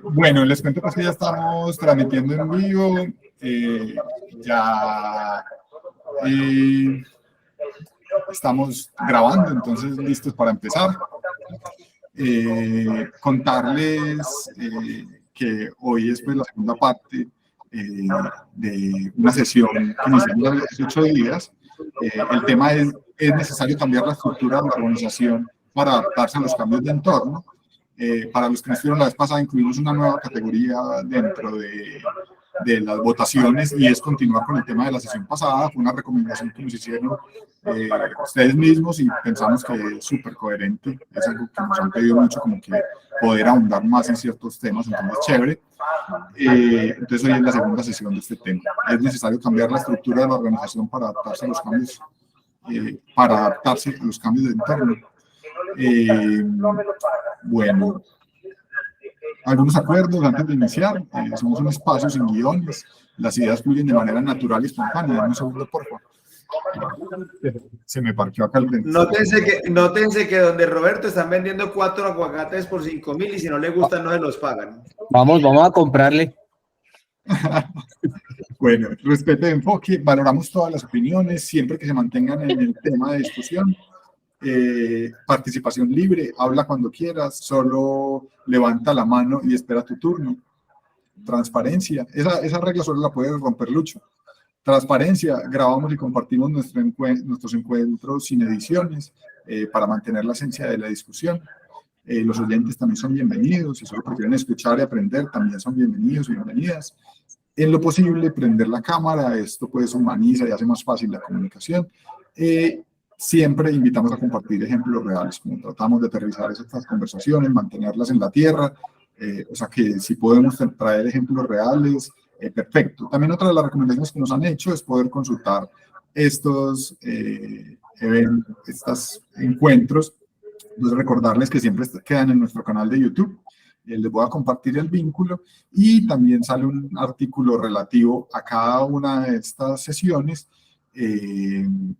Bueno, les cuento pues que ya estamos transmitiendo en vivo, ya estamos grabando, entonces listos para empezar. Contarles que hoy es pues, la segunda parte de una sesión que iniciamos hace 8 días. El tema es necesario cambiar la estructura de la organización para adaptarse a los cambios de entorno. Para los que nos vieron la vez pasada, incluimos una nueva categoría dentro de las votaciones y es continuar con el tema de la sesión pasada. Fue una recomendación que nos hicieron ustedes mismos y pensamos que es súper coherente. Es algo que nos han pedido mucho, como que poder ahondar más en ciertos temas, entonces chévere. Entonces hoy es la segunda sesión de este tema. Es necesario cambiar la estructura de la organización para adaptarse a los cambios, de entorno. Bueno, algunos acuerdos antes de iniciar. Somos un espacio sin guiones. Las ideas fluyen de manera natural y espontánea. Un segundo, por favor. Se me parqueó acá el frente. Nótense que donde Roberto están vendiendo 4 aguacates por 5.000 y si no le gustan no se los pagan. Vamos a comprarle. Bueno, respeto de enfoque, valoramos todas las opiniones, siempre que se mantengan en el tema de discusión. Participación libre, habla cuando quieras, solo levanta la mano y espera tu turno. Transparencia, esa regla solo la puede romper Lucho. Transparencia, grabamos y compartimos nuestros encuentros sin ediciones para mantener la esencia de la discusión. Los oyentes también son bienvenidos, si solo prefieren escuchar y aprender, también son bienvenidos y bienvenidas. En lo posible, prender la cámara, esto pues humaniza y hace más fácil la comunicación. Siempre invitamos a compartir ejemplos reales, como tratamos de aterrizar estas conversaciones, mantenerlas en la tierra, o sea que si podemos traer ejemplos reales, perfecto. También otra de las recomendaciones que nos han hecho es poder consultar estos encuentros. Entonces recordarles que siempre quedan en nuestro canal de YouTube. Les voy a compartir el vínculo y también sale un artículo relativo a cada una de estas sesiones en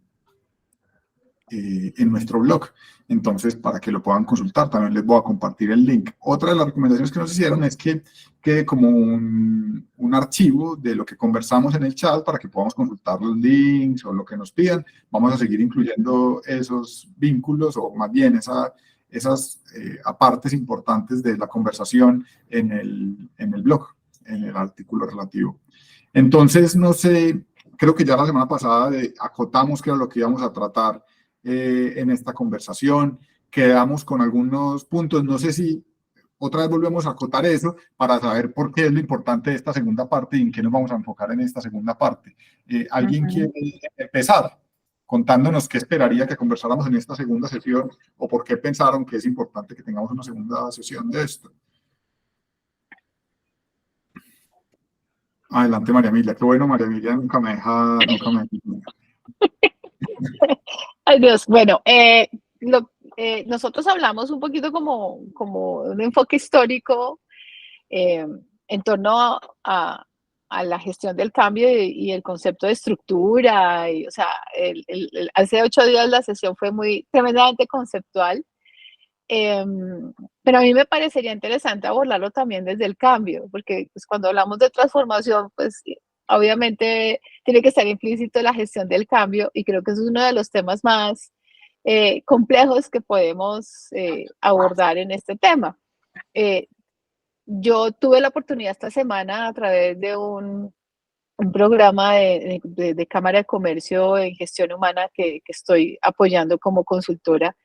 nuestro blog. Entonces, para que lo puedan consultar, también les voy a compartir el link. Otra de las recomendaciones que nos hicieron es que quede como un archivo de lo que conversamos en el chat para que podamos consultar los links o lo que nos pidan. Vamos a seguir incluyendo esos vínculos o más bien esas apartes importantes de la conversación en el blog, en el artículo relativo. Entonces, no sé, creo que ya la semana pasada acotamos qué era lo que íbamos a tratar en esta conversación, quedamos con algunos puntos, no sé si otra vez volvemos a acotar eso para saber por qué es lo importante de esta segunda parte y en qué nos vamos a enfocar en esta segunda parte. ¿Alguien quiere empezar contándonos qué esperaría que conversáramos en esta segunda sesión o por qué pensaron que es importante que tengamos una segunda sesión de esto? Adelante, María Emilia. Qué bueno, María Emilia nunca me deja. Ay, Dios. Bueno, nosotros hablamos un poquito como un enfoque histórico en torno a la gestión del cambio y el concepto de estructura. Y, o sea, hace 8 días la sesión fue tremendamente conceptual. Pero a mí me parecería interesante abordarlo también desde el cambio, porque pues, cuando hablamos de transformación, pues obviamente tiene que estar implícito la gestión del cambio y creo que es uno de los temas más complejos que podemos abordar en este tema. Yo tuve la oportunidad esta semana a través de un programa de Cámara de Comercio en Gestión Humana que estoy apoyando como consultora.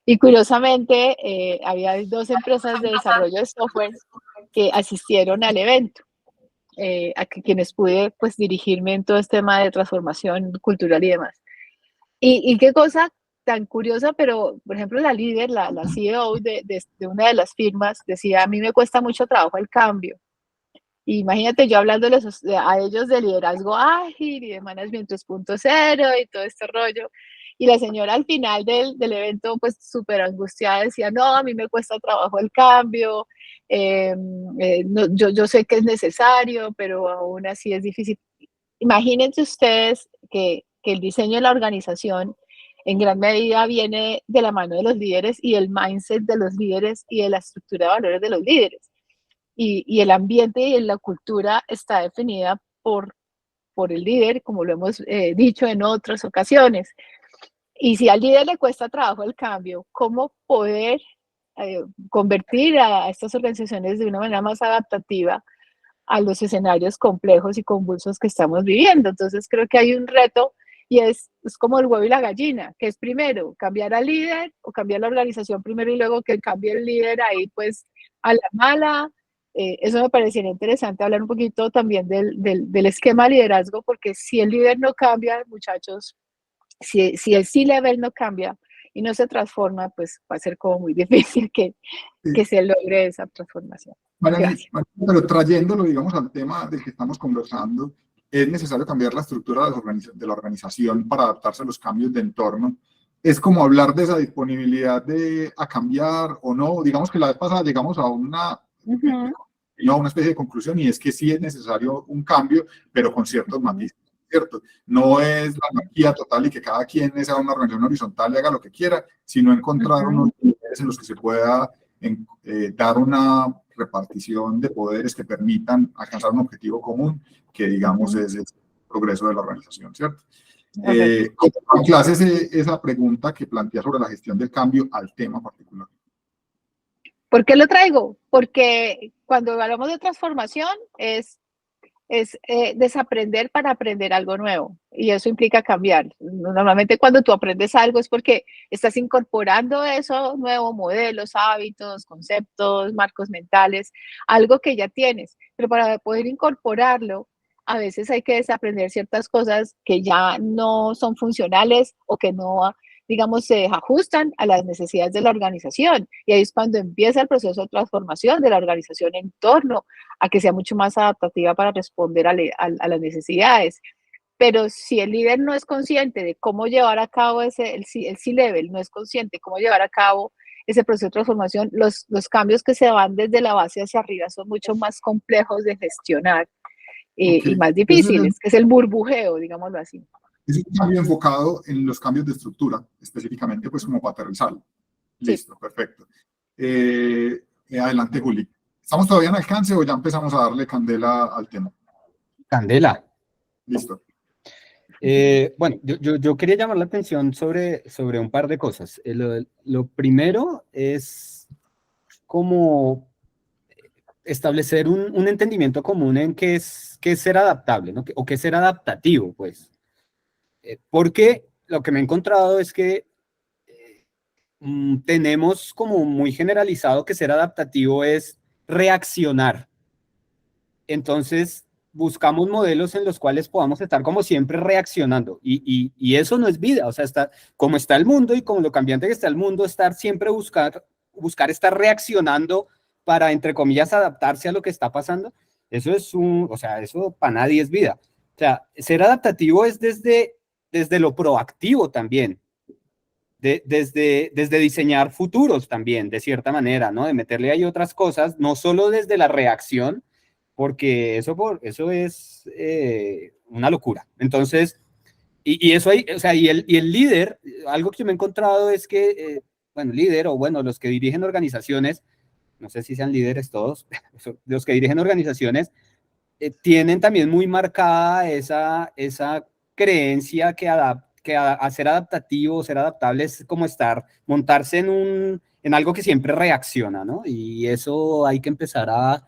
Y curiosamente, había 2 empresas de desarrollo de software que asistieron al evento, a quienes pude pues, dirigirme en todo este tema de transformación cultural y demás. Y qué cosa tan curiosa, pero por ejemplo la líder, la CEO de una de las firmas decía, a mí me cuesta mucho trabajo el cambio. Y imagínate yo hablándoles a ellos de liderazgo ágil y de management 3.0 y todo este rollo. Y la señora al final del evento, pues súper angustiada, decía, no, a mí me cuesta trabajo el cambio, no, yo sé que es necesario, pero aún así es difícil. Imagínense ustedes que el diseño de la organización en gran medida viene de la mano de los líderes y el mindset de los líderes y de la estructura de valores de los líderes. y el ambiente y la cultura está definida por el líder, como lo hemos dicho en otras ocasiones. Y si al líder le cuesta trabajo el cambio, ¿cómo poder convertir a estas organizaciones de una manera más adaptativa a los escenarios complejos y convulsos que estamos viviendo? Entonces creo que hay un reto y es como el huevo y la gallina, que es primero cambiar al líder o cambiar la organización primero y luego que cambie el líder ahí pues a la mala. Eso me parecería interesante hablar un poquito también del esquema de liderazgo, porque si el líder no cambia, muchachos, si el C-level no cambia y no se transforma, pues va a ser como muy difícil que se logre esa transformación. Gracias. Pero trayéndolo, digamos, al tema del que estamos conversando, es necesario cambiar la estructura de la organización para adaptarse a los cambios de entorno. Es como hablar de esa disponibilidad a cambiar o no. Digamos que la vez pasada llegamos a una especie de conclusión, y es que sí es necesario un cambio, pero con ciertos matices, ¿cierto? No es la anarquía total y que cada quien sea una organización horizontal y haga lo que quiera, sino encontrar unos niveles en los que se pueda dar una repartición de poderes que permitan alcanzar un objetivo común, que digamos es el progreso de la organización, ¿cierto? ¿Cómo haces esa pregunta que plantea sobre la gestión del cambio al tema particular? ¿Por qué lo traigo? Porque cuando hablamos de transformación es desaprender para aprender algo nuevo, y eso implica cambiar. Normalmente cuando tú aprendes algo es porque estás incorporando eso nuevo, modelos, hábitos, conceptos, marcos mentales, algo que ya tienes, pero para poder incorporarlo a veces hay que desaprender ciertas cosas que ya no son funcionales o que no, digamos, se ajustan a las necesidades de la organización, y ahí es cuando empieza el proceso de transformación de la organización en torno a que sea mucho más adaptativa para responder a las necesidades. Pero si el líder no es consciente de cómo llevar a cabo el C-level, no es consciente de cómo llevar a cabo ese proceso de transformación, los cambios que se van desde la base hacia arriba son mucho más complejos de gestionar y más difíciles, que es el burbujeo, digámoslo así. Es un cambio enfocado en los cambios de estructura, específicamente, pues como para aterrizarlo. Listo, sí. Perfecto. Adelante, Juli. ¿Estamos todavía en alcance o ya empezamos a darle candela al tema? Candela. Listo. Bueno, yo quería llamar la atención sobre un par de cosas. Lo primero es como establecer un entendimiento común en qué es ser adaptable, ¿no? O qué es ser adaptativo, pues. Porque lo que me he encontrado es que tenemos como muy generalizado que ser adaptativo es reaccionar. Entonces, buscamos modelos en los cuales podamos estar como siempre reaccionando. Y eso no es vida. O sea, como está el mundo y como lo cambiante que está el mundo, estar siempre buscar estar reaccionando para, entre comillas, adaptarse a lo que está pasando. Eso eso para nadie es vida. O sea, ser adaptativo es desde lo proactivo también, desde diseñar futuros también, de cierta manera, ¿no? De meterle ahí otras cosas, no solo desde la reacción, porque eso es una locura. Entonces, y eso hay, o sea, y el líder, algo que yo me he encontrado es que, líder, o bueno, los que dirigen organizaciones, no sé si sean líderes todos, los que dirigen organizaciones, tienen también muy marcada esa creencia que a ser adaptativo, ser adaptable es como montarse en algo que siempre reacciona, ¿no? Y eso hay que empezar a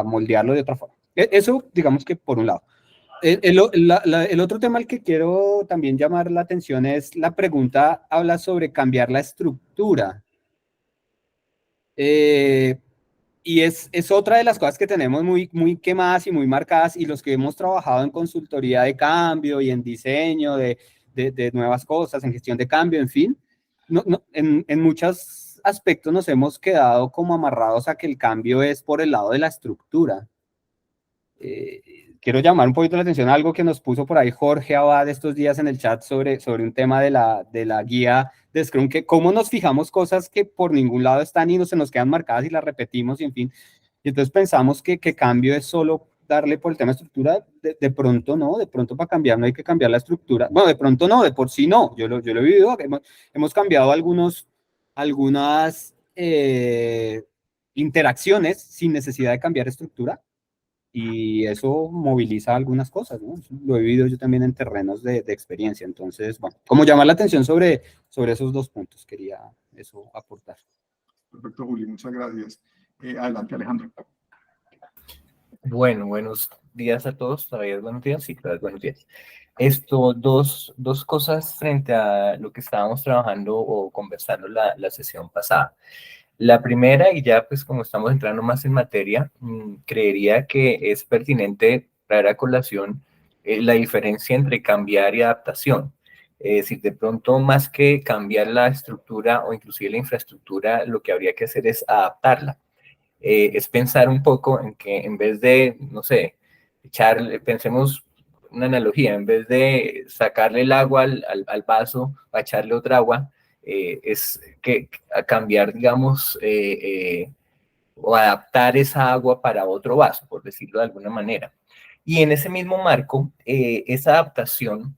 moldearlo de otra forma. Eso, digamos que por un lado. El otro tema al que quiero también llamar la atención es la pregunta, habla sobre cambiar la estructura. Y es otra de las cosas que tenemos muy, muy quemadas y muy marcadas, y los que hemos trabajado en consultoría de cambio y en diseño de nuevas cosas, en gestión de cambio, en fin, en muchos aspectos nos hemos quedado como amarrados a que el cambio es por el lado de la estructura. Quiero llamar un poquito la atención a algo que nos puso por ahí Jorge Abad estos días en el chat sobre un tema de la guía de Scrum, que cómo nos fijamos cosas que por ningún lado están y se nos quedan marcadas y las repetimos, y en fin. Y entonces pensamos que cambio es solo darle por el tema de estructura. De pronto no, de pronto para cambiar no hay que cambiar la estructura. Bueno, de pronto no, de por sí no. Yo lo he vivido, hemos cambiado algunas interacciones sin necesidad de cambiar estructura, y eso moviliza algunas cosas, ¿no? Lo he vivido yo también en terrenos de experiencia. Entonces, bueno, como llamar la atención sobre esos dos puntos, quería eso aportar. Perfecto, Juli, muchas gracias. Adelante, Alejandro. Bueno, buenos días a todos. ¿Todavía es buenos días? Sí, todavía es buenos días. Dos cosas frente a lo que estábamos trabajando o conversando la sesión pasada. La primera, y ya pues como estamos entrando más en materia, creería que es pertinente traer a colación la diferencia entre cambiar y adaptación. Es decir, de pronto más que cambiar la estructura o inclusive la infraestructura, lo que habría que hacer es adaptarla. Es pensar un poco en que en vez de, no sé, pensemos una analogía, en vez de sacarle el agua al vaso o echarle otra agua, es que a cambiar, digamos, o adaptar esa agua para otro vaso, por decirlo de alguna manera. Y en ese mismo marco, esa adaptación,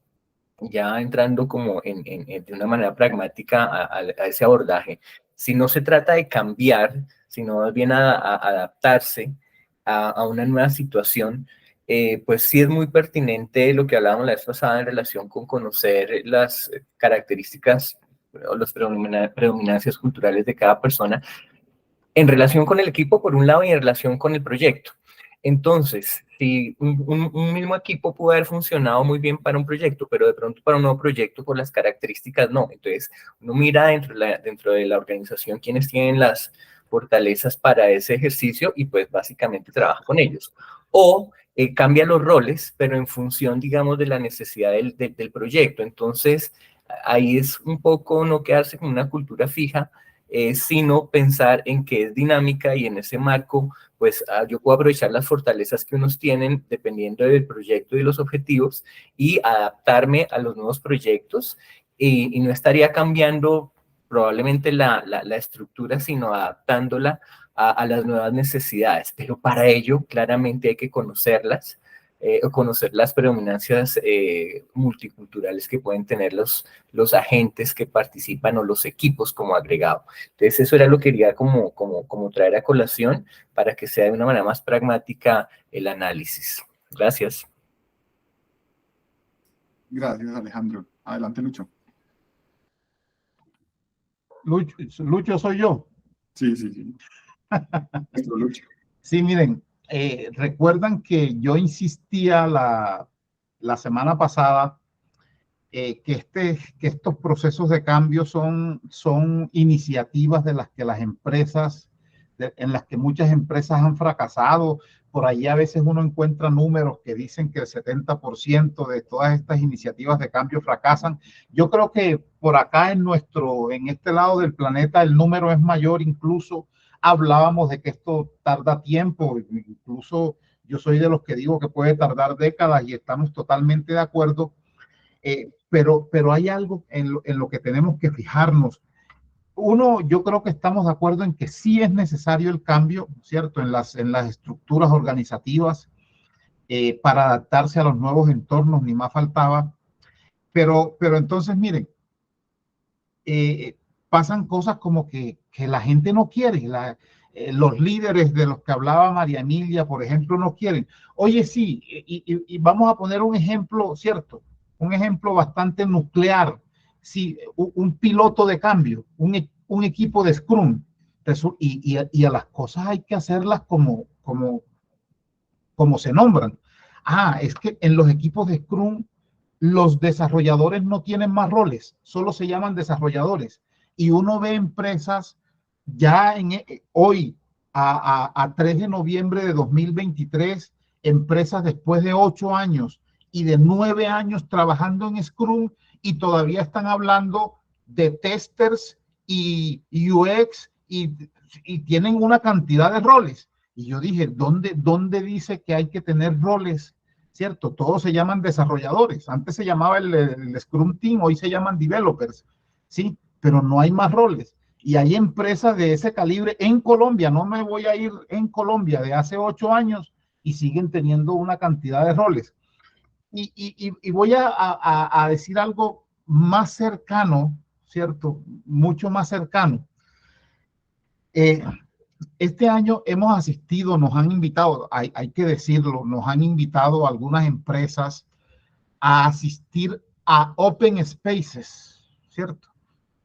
ya entrando como de una manera pragmática a ese abordaje, si no se trata de cambiar, sino más bien a adaptarse a una nueva situación, pues sí es muy pertinente lo que hablábamos la vez pasada en relación con conocer las características o las predominancias culturales de cada persona en relación con el equipo, por un lado, y en relación con el proyecto. Entonces, si un mismo equipo puede haber funcionado muy bien para un proyecto, pero de pronto para un nuevo proyecto por las características no. Entonces, uno mira dentro de la organización quiénes tienen las fortalezas para ese ejercicio y pues básicamente trabaja con ellos. O cambia los roles, pero en función, digamos, de la necesidad del proyecto. Entonces, ahí es un poco no quedarse con una cultura fija, sino pensar en que es dinámica y en ese marco, pues yo puedo aprovechar las fortalezas que unos tienen dependiendo del proyecto y los objetivos y adaptarme a los nuevos proyectos y no estaría cambiando probablemente la estructura, sino adaptándola a las nuevas necesidades. Pero para ello, claramente hay que conocerlas, o conocer las predominancias multiculturales que pueden tener los agentes que participan o los equipos como agregado. Entonces eso era lo que quería como traer a colación para que sea de una manera más pragmática el análisis. Gracias. Gracias, Alejandro. Adelante, Lucho. Lucho soy yo. Sí, sí, sí. Nuestro Lucho. Sí, miren, recuerdan que yo insistía la semana pasada que estos procesos de cambio son iniciativas de las que las empresas, en las que muchas empresas han fracasado. Por ahí a veces uno encuentra números que dicen que el 70% de todas estas iniciativas de cambio fracasan. Yo creo que por acá en este lado del planeta el número es mayor. Incluso hablábamos de que esto tarda tiempo, incluso yo soy de los que digo que puede tardar décadas y estamos totalmente de acuerdo. Pero hay algo en lo que tenemos que fijarnos. Uno, yo creo que estamos de acuerdo en que sí es necesario el cambio, ¿cierto? En las estructuras organizativas para adaptarse a los nuevos entornos, ni más faltaba. Pero entonces, miren, pasan cosas como que la gente no quiere, los líderes de los que hablaba María Emilia, por ejemplo, no quieren. Oye, sí, y vamos a poner un ejemplo, ¿cierto? Un ejemplo bastante nuclear. Sí, un piloto de cambio, un equipo de Scrum, y a las cosas hay que hacerlas como se nombran. Es que en los equipos de Scrum los desarrolladores no tienen más roles, solo se llaman desarrolladores. Y uno ve empresas ya hoy, a 3 de noviembre de 2023, empresas después de 8 años y de 9 años trabajando en Scrum y todavía están hablando de testers y UX y tienen una cantidad de roles. Y yo dije, ¿dónde dice que hay que tener roles? ¿Cierto? Todos se llaman desarrolladores. Antes se llamaba el Scrum Team, hoy se llaman developers, ¿sí? Pero no hay más roles. Y hay empresas de ese calibre en Colombia, no me voy a ir en Colombia, de hace 8 años y siguen teniendo una cantidad de roles. Y voy a decir algo más cercano, ¿cierto? Mucho más cercano. este año hemos asistido, nos han invitado, hay que decirlo, nos han invitado algunas empresas a asistir a Open Spaces, ¿cierto?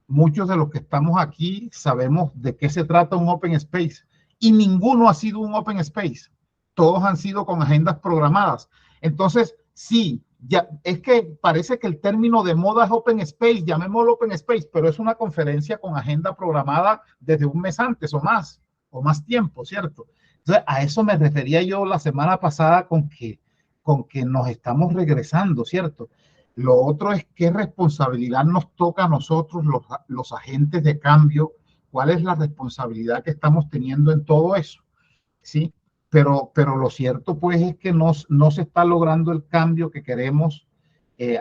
Muchos de los que estamos aquí sabemos de qué se trata un Open Space y ninguno ha sido un Open Space. Todos han sido con agendas programadas. Entonces, sí, ya es que parece que el término de moda es Open Space, llamémoslo Open Space, pero es una conferencia con agenda programada desde un mes antes o más tiempo, ¿cierto? Entonces, a eso me refería yo la semana pasada con que nos estamos regresando, ¿cierto? Lo otro es qué responsabilidad nos toca a nosotros, los agentes de cambio, cuál es la responsabilidad que estamos teniendo en todo eso, ¿sí? Pero lo cierto pues es que no se está logrando el cambio que queremos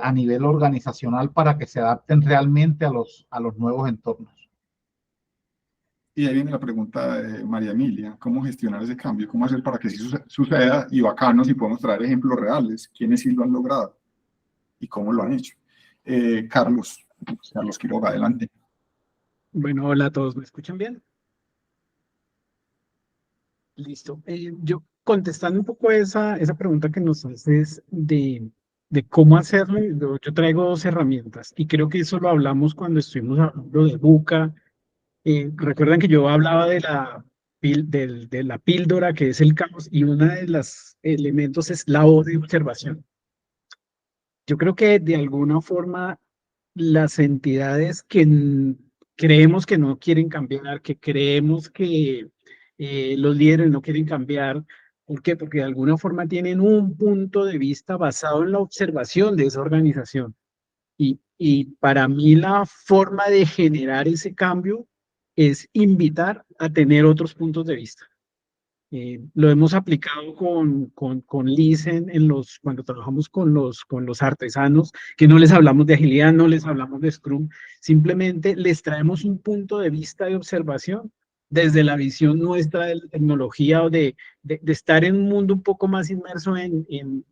a nivel organizacional para que se adapten realmente a los nuevos entornos. Y ahí viene la pregunta de María Emilia, ¿cómo gestionar ese cambio? ¿Cómo hacer para que sí suceda? Y bacano si podemos traer ejemplos reales, quiénes sí lo han logrado y cómo lo han hecho. Carlos Quiroga, adelante. Bueno, hola a todos, ¿me escuchan bien? Listo. Yo contestando un poco esa pregunta que nos haces de cómo hacerlo, yo traigo dos herramientas y creo que eso lo hablamos cuando estuvimos hablando de VUCA. Recuerdan que yo hablaba de de la píldora que es el caos y uno de los elementos es la O de observación. Yo creo que de alguna forma las entidades que creemos que no quieren cambiar, que creemos que los líderes no quieren cambiar, ¿por qué? Porque de alguna forma tienen un punto de vista basado en la observación de esa organización. Y para mí la forma de generar ese cambio es invitar a tener otros puntos de vista. Lo hemos aplicado con Lisen cuando trabajamos con los artesanos, que no les hablamos de agilidad, no les hablamos de Scrum, simplemente les traemos un punto de vista de observación desde la visión nuestra de la tecnología o de estar en un mundo un poco más inmerso en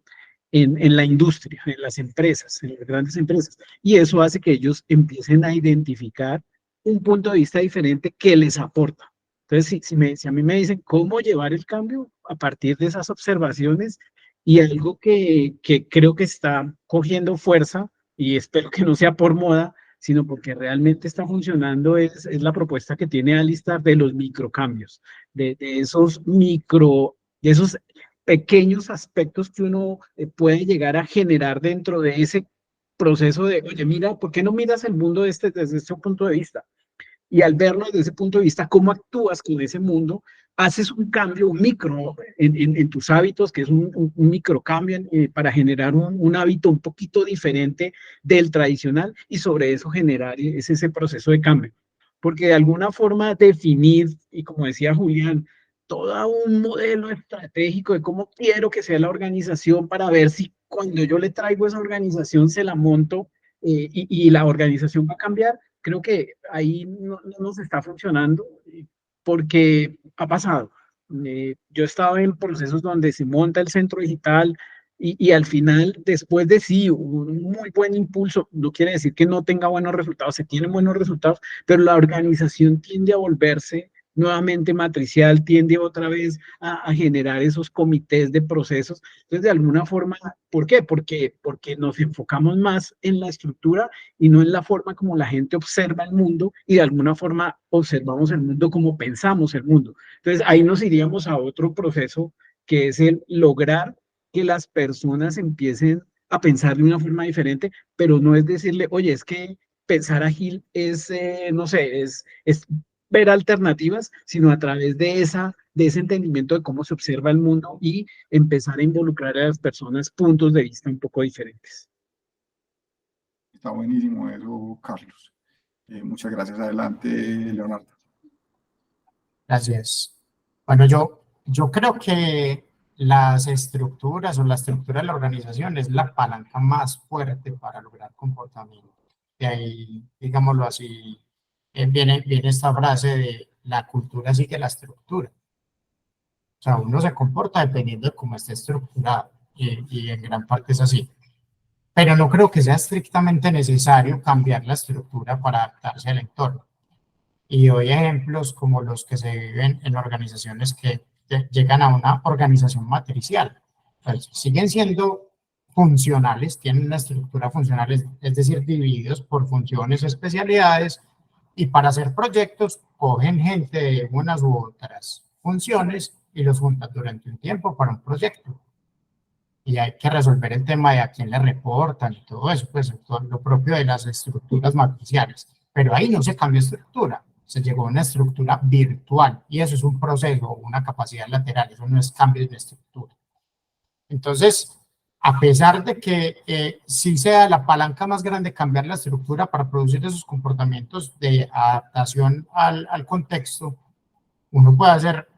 la industria, en las empresas, en las grandes empresas. Y eso hace que ellos empiecen a identificar un punto de vista diferente que les aporta. Entonces, si a mí me dicen cómo llevar el cambio a partir de esas observaciones y algo que creo que está cogiendo fuerza y espero que no sea por moda, sino porque realmente está funcionando, es la propuesta que tiene Alistair de los microcambios, de esos pequeños aspectos que uno puede llegar a generar dentro de ese proceso de, oye, mira, ¿por qué no miras el mundo desde este punto de vista? Y al verlo desde ese punto de vista, cómo actúas con ese mundo, haces un cambio, un micro en tus hábitos, que es un microcambio para generar un hábito un poquito diferente del tradicional y sobre eso generar ese proceso de cambio. Porque de alguna forma definir, y como decía Julián, todo un modelo estratégico de cómo quiero que sea la organización para ver si cuando yo le traigo esa organización se la monto y la organización va a cambiar. Creo que ahí no nos está funcionando porque ha pasado. Yo he estado en procesos donde se monta el centro digital y al final, después de sí, un muy buen impulso, no quiere decir que no tenga buenos resultados, se tienen buenos resultados, pero la organización tiende a volverse nuevamente matricial, tiende otra vez a generar esos comités de procesos. Entonces, de alguna forma, ¿por qué? Porque nos enfocamos más en la estructura y no en la forma como la gente observa el mundo y de alguna forma observamos el mundo como pensamos el mundo. Entonces, ahí nos iríamos a otro proceso que es el lograr que las personas empiecen a pensar de una forma diferente, pero no es decirle, oye, es que pensar ágil es, no sé, es ver alternativas, sino a través de ese entendimiento de cómo se observa el mundo y empezar a involucrar a las personas puntos de vista un poco diferentes. Está buenísimo eso, Carlos. Muchas gracias. Adelante, Leonardo. Gracias. Bueno, yo creo que las estructuras o la estructura de la organización es la palanca más fuerte para lograr comportamiento. De ahí, digámoslo así, viene esta frase de la cultura sigue la estructura. O sea, uno se comporta dependiendo de cómo esté estructurado y en gran parte es así. Pero no creo que sea estrictamente necesario cambiar la estructura para adaptarse al entorno. Y doy ejemplos como los que se viven en organizaciones que llegan a una organización matricial. Pues, siguen siendo funcionales, tienen una estructura funcional, es decir, divididos por funciones o especialidades, y para hacer proyectos cogen gente de unas u otras funciones y los juntan durante un tiempo para un proyecto. Y hay que resolver el tema de a quién le reportan y todo eso, pues todo lo propio de las estructuras matriciales. Pero ahí no se cambió estructura, se llegó a una estructura virtual y eso es un proceso, una capacidad lateral, eso no es cambio de estructura. Entonces, a pesar de que sí sea la palanca más grande cambiar la estructura para producir esos comportamientos de adaptación al contexto, uno puede hacer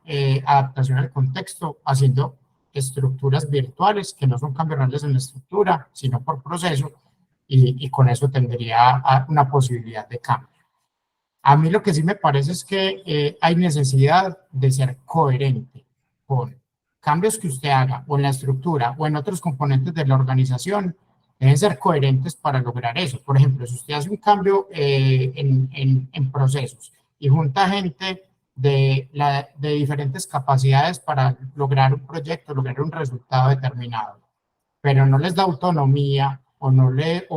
adaptación al contexto haciendo estructuras virtuales que no son cambios reales en la estructura, sino por proceso, y con eso tendría una posibilidad de cambio. A mí lo que sí me parece es que hay necesidad de ser coherente con cambios que usted haga o en la estructura o en otros componentes de la organización, deben ser coherentes para lograr eso. Por ejemplo, si usted hace un cambio en procesos y junta gente de diferentes capacidades para lograr un proyecto, lograr un resultado determinado, pero no les da autonomía o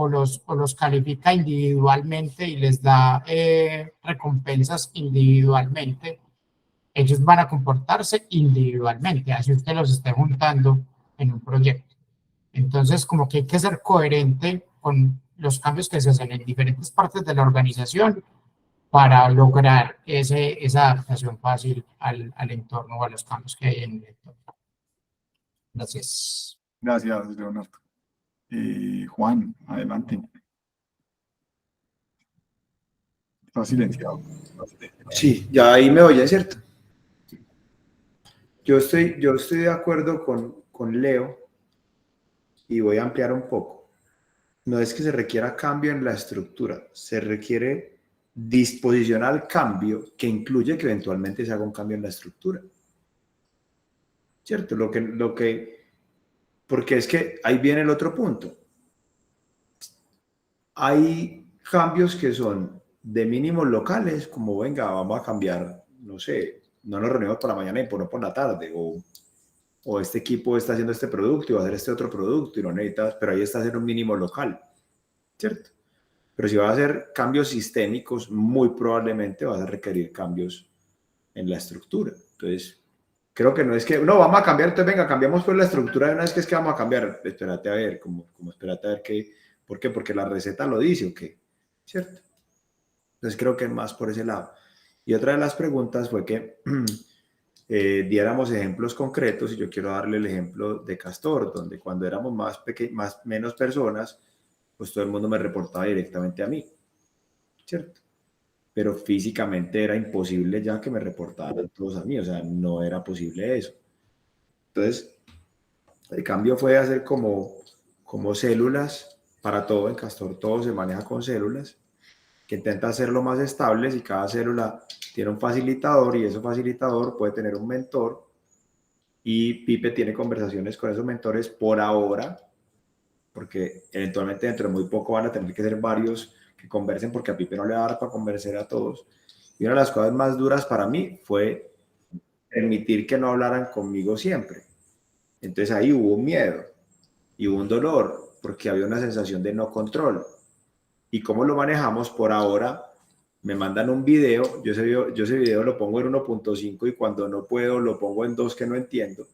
los califica individualmente y les da recompensas individualmente, ellos van a comportarse individualmente, así usted los esté juntando en un proyecto. Entonces, como que hay que ser coherente con los cambios que se hacen en diferentes partes de la organización para lograr esa adaptación fácil al entorno o a los cambios que hay en el entorno. Gracias. Gracias, Leonardo. Juan, adelante. Está silenciado. Sí, ya ahí me oye, ¿cierto? Yo estoy de acuerdo con Leo y voy a ampliar un poco. No es que se requiera cambio en la estructura, se requiere disposición al cambio que incluye que eventualmente se haga un cambio en la estructura. ¿Cierto? Porque es que ahí viene el otro punto. Hay cambios que son de mínimos locales, como venga, vamos a cambiar, no sé, no nos reunimos por la mañana y no por la tarde, o este equipo está haciendo este producto y va a hacer este otro producto y no necesitas, pero ahí está haciendo un mínimo local, ¿cierto? Pero si va a hacer cambios sistémicos, muy probablemente vas a requerir cambios en la estructura. Entonces, creo que no es que, no, vamos a cambiar, entonces venga, cambiamos pues la estructura de una vez que es que vamos a cambiar, espérate a ver, como espérate a ver qué, ¿por qué? Porque la receta lo dice, ¿o qué? ¿Cierto? Entonces creo que más por ese lado. Y otra de las preguntas fue que diéramos ejemplos concretos, y yo quiero darle el ejemplo de Castor, donde cuando éramos menos personas, pues todo el mundo me reportaba directamente a mí, ¿cierto? Pero físicamente era imposible ya que me reportaran todos a mí, o sea, no era posible eso. Entonces, el cambio fue hacer como células para todo. En Castor todo se maneja con células, que intenta hacerlo más estables, y cada célula tiene un facilitador, y ese facilitador puede tener un mentor, y Pipe tiene conversaciones con esos mentores por ahora, porque eventualmente dentro de muy poco van a tener que ser varios que conversen, porque a Pipe no le va a dar para convencer a todos. Y una de las cosas más duras para mí fue permitir que no hablaran conmigo siempre. Entonces ahí hubo un miedo y hubo un dolor, porque había una sensación de no control. ¿Y cómo lo manejamos? Por ahora me mandan un video, yo ese video lo pongo en 1.5 y cuando no puedo lo pongo en 2 que no entiendo.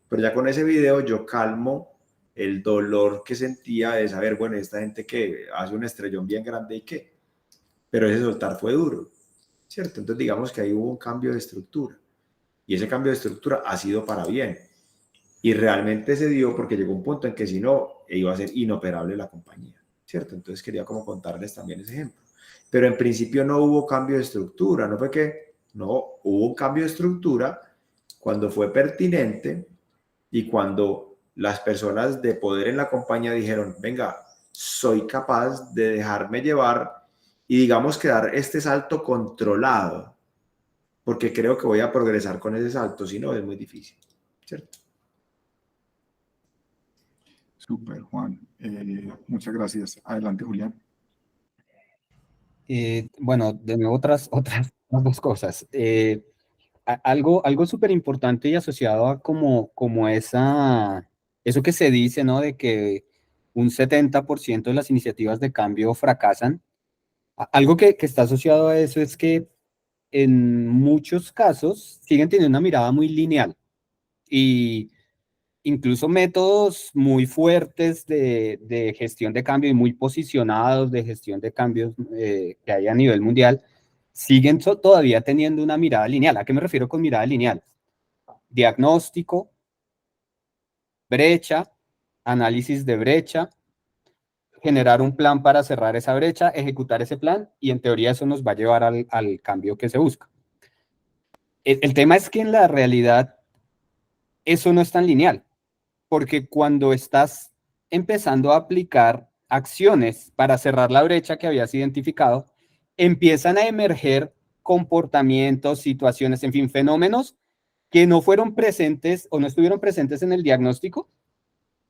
Pero ya con ese video yo calmo el dolor que sentía de saber, bueno, esta gente que hace un estrellón bien grande y qué. Pero ese soltar fue duro, ¿cierto? Entonces digamos que ahí hubo un cambio de estructura. Y ese cambio de estructura ha sido para bien. Y realmente se dio porque llegó un punto en que si no, iba a ser inoperable la compañía, ¿cierto? Entonces quería como contarles también ese ejemplo. Pero en principio no hubo cambio de estructura, no fue que, no, hubo un cambio de estructura cuando fue pertinente y cuando las personas de poder en la compañía dijeron, venga, soy capaz de dejarme llevar y digamos que dar este salto controlado, porque creo que voy a progresar con ese salto, si no es muy difícil, ¿cierto? Súper, Juan. Muchas gracias. Adelante, Julián. Bueno, de nuevo otras dos cosas. Algo súper importante y asociado a como eso que se dice, ¿no? De que un 70% de las iniciativas de cambio fracasan. Algo que está asociado a eso es que en muchos casos siguen teniendo una mirada muy lineal y incluso métodos muy fuertes de gestión de cambio y muy posicionados de gestión de cambios que hay a nivel mundial siguen todavía teniendo una mirada lineal. ¿A qué me refiero con mirada lineal? Diagnóstico, brecha, análisis de brecha, generar un plan para cerrar esa brecha, ejecutar ese plan y en teoría eso nos va a llevar al cambio que se busca. El tema es que en la realidad eso no es tan lineal, porque cuando estás empezando a aplicar acciones para cerrar la brecha que habías identificado, empiezan a emerger comportamientos, situaciones, en fin, fenómenos que no fueron presentes o no estuvieron presentes en el diagnóstico,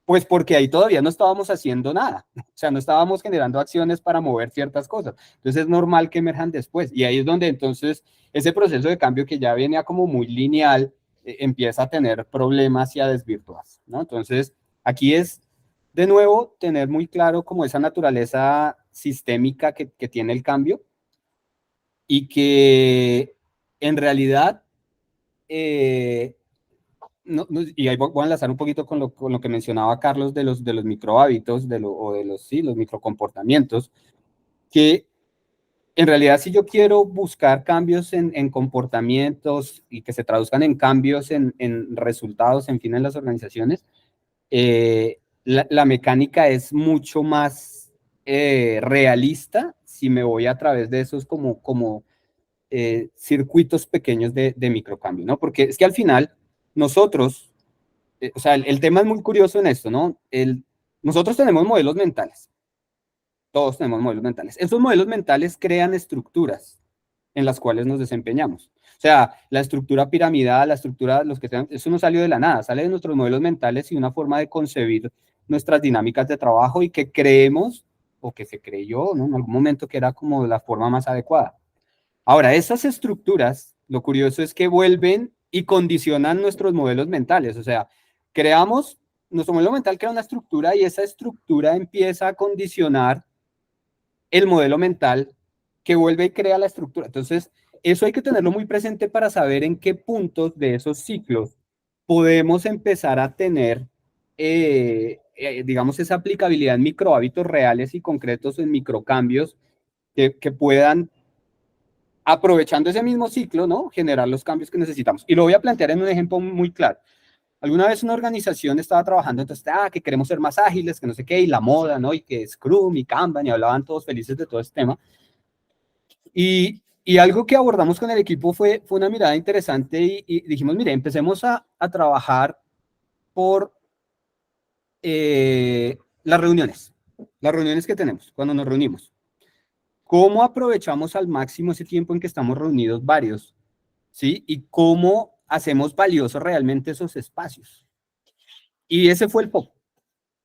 pues porque ahí todavía no estábamos haciendo nada, o sea, no estábamos generando acciones para mover ciertas cosas. Entonces es normal que emerjan después y ahí es donde entonces ese proceso de cambio que ya venía como muy lineal empieza a tener problemas y a desvirtuarse, ¿no? Entonces aquí es de nuevo tener muy claro como esa naturaleza sistémica que tiene el cambio y que en realidad y ahí voy a enlazar un poquito con lo que mencionaba Carlos de los micro hábitos o de los microcomportamientos, que en realidad si yo quiero buscar cambios en comportamientos y que se traduzcan en cambios en resultados, en fin, en las organizaciones, la mecánica es mucho más realista si me voy a través de esos como circuitos pequeños de microcambio, ¿no? Porque es que al final nosotros, o sea, el tema es muy curioso en esto, ¿no? Nosotros tenemos modelos mentales, todos tenemos modelos mentales. Esos modelos mentales crean estructuras en las cuales nos desempeñamos. O sea, la estructura piramidal, la estructura, eso no salió de la nada, sale de nuestros modelos mentales y una forma de concebir nuestras dinámicas de trabajo y que creemos, o que se creyó, ¿no? En algún momento que era como la forma más adecuada. Ahora, esas estructuras, lo curioso es que vuelven y condicionan nuestros modelos mentales. O sea, nuestro modelo mental crea una estructura y esa estructura empieza a condicionar el modelo mental que vuelve y crea la estructura. Entonces, eso hay que tenerlo muy presente para saber en qué puntos de esos ciclos podemos empezar a tener, digamos, esa aplicabilidad en microhábitos reales y concretos, en microcambios que puedan, aprovechando ese mismo ciclo, ¿no? Generar los cambios que necesitamos. Y lo voy a plantear en un ejemplo muy claro. Alguna vez una organización estaba trabajando, entonces, que queremos ser más ágiles, que no sé qué, y la moda, ¿no? Y que Scrum y Kanban, y hablaban todos felices de todo este tema. Y algo que abordamos con el equipo fue una mirada interesante y dijimos, mire, empecemos a trabajar por las reuniones que tenemos cuando nos reunimos. ¿Cómo aprovechamos al máximo ese tiempo en que estamos reunidos varios? ¿Sí? Y cómo hacemos valiosos realmente esos espacios. Y ese fue el foco,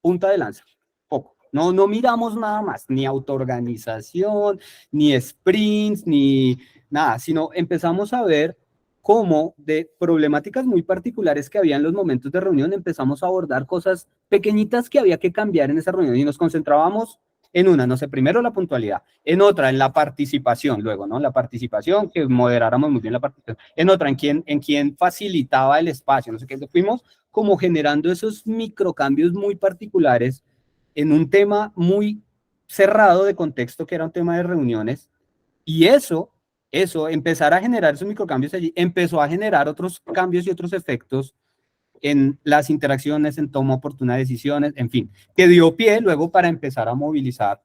punta de lanza, foco. No miramos nada más, ni autoorganización, ni sprints, ni nada, sino empezamos a ver cómo de problemáticas muy particulares que había en los momentos de reunión empezamos a abordar cosas pequeñitas que había que cambiar en esa reunión y nos concentrábamos en una, no sé, primero la puntualidad, en otra, en la participación, luego, ¿no? La participación, que moderáramos muy bien la participación, en otra, en quién facilitaba el espacio, no sé qué, fuimos como generando esos microcambios muy particulares en un tema muy cerrado de contexto, que era un tema de reuniones, y eso, empezar a generar esos microcambios allí, empezó a generar otros cambios y otros efectos en las interacciones, en toma oportuna de decisiones, en fin, que dio pie luego para empezar a movilizar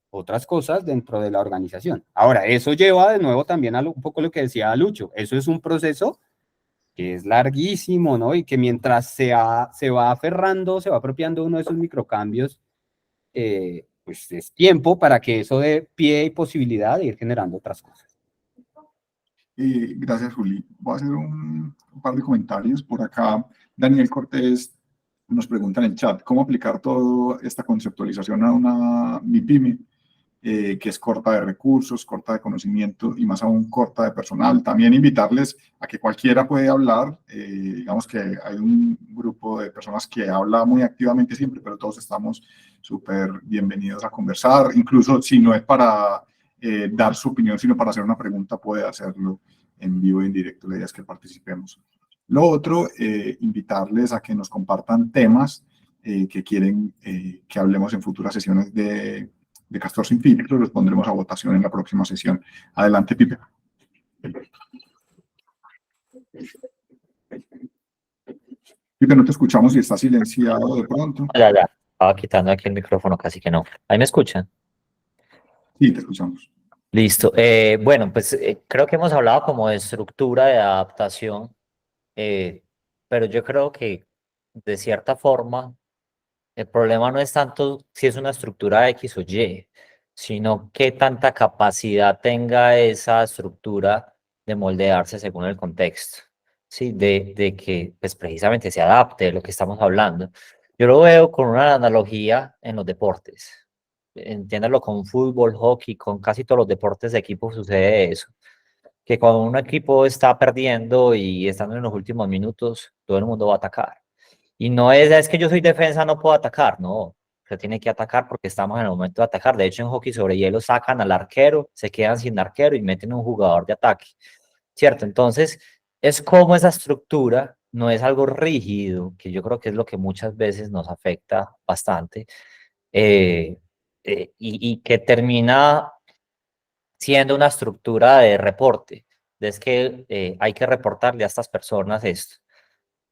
otras cosas dentro de la organización. Ahora, eso lleva de nuevo también a un poco lo que decía Lucho, eso es un proceso que es larguísimo, ¿no? Y que mientras se va aferrando, se va apropiando uno de esos microcambios, pues es tiempo para que eso dé pie y posibilidad de ir generando otras cosas. Gracias, Juli. Voy a hacer un par de comentarios por acá. Daniel Cortés nos pregunta en el chat cómo aplicar toda esta conceptualización a una MIPYME. que es corta de recursos, corta de conocimiento y más aún corta de personal. También invitarles a que cualquiera puede hablar. Digamos que hay un grupo de personas que habla muy activamente siempre, pero todos estamos súper bienvenidos a conversar. Incluso si no es para dar su opinión, sino para hacer una pregunta, puede hacerlo en vivo y en directo. La idea es que participemos. Lo otro, invitarles a que nos compartan temas que quieren que hablemos en futuras sesiones de Castor Sin Filtro. Los pondremos a votación en la próxima sesión. Adelante, Pipe. Pipe, no te escuchamos y está silenciado de pronto. Ya, estaba quitando aquí el micrófono, casi que no. ¿Ahí me escuchan? Sí, te escuchamos. Listo. Bueno, pues creo que hemos hablado como de estructura de adaptación, pero yo creo que de cierta forma el problema no es tanto si es una estructura X o Y, sino qué tanta capacidad tenga esa estructura de moldearse según el contexto, ¿sí? De que pues, precisamente se adapte a lo que estamos hablando. Yo lo veo con una analogía en los deportes. Entiéndalo con fútbol, hockey, con casi todos los deportes de equipo sucede eso. Que cuando un equipo está perdiendo y estando en los últimos minutos, todo el mundo va a atacar. Y no es que yo soy defensa, no puedo atacar, no. Se tiene que atacar porque estamos en el momento de atacar. De hecho, en hockey sobre hielo sacan al arquero, se quedan sin arquero y meten un jugador de ataque, ¿cierto? Entonces, es como esa estructura no es algo rígido, que yo creo que es lo que muchas veces nos afecta bastante, y que termina siendo una estructura de reporte. Es que hay que reportarle a estas personas esto.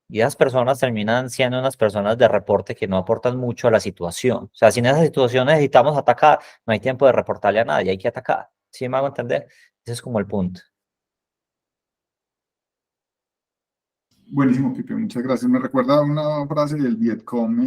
Y esas personas terminan siendo unas personas de reporte que no aportan mucho a la situación. O sea, si en esa situación necesitamos atacar, no hay tiempo de reportarle a nadie, hay que atacar. ¿Sí me hago entender? Ese es como el punto. Buenísimo, Pipe, muchas gracias. Me recuerda una frase del Vietcong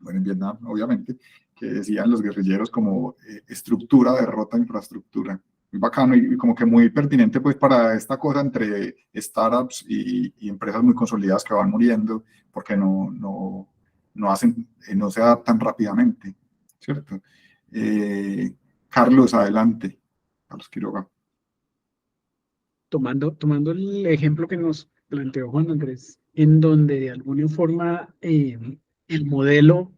en Vietnam, obviamente, que decían los guerrilleros como estructura, derrota, infraestructura. Muy bacano y como que muy pertinente pues para esta cosa entre startups y empresas muy consolidadas que van muriendo porque no se adaptan rápidamente, ¿cierto? Carlos, adelante. Carlos Quiroga. Tomando el ejemplo que nos planteó Juan Andrés, en donde de alguna forma el modelo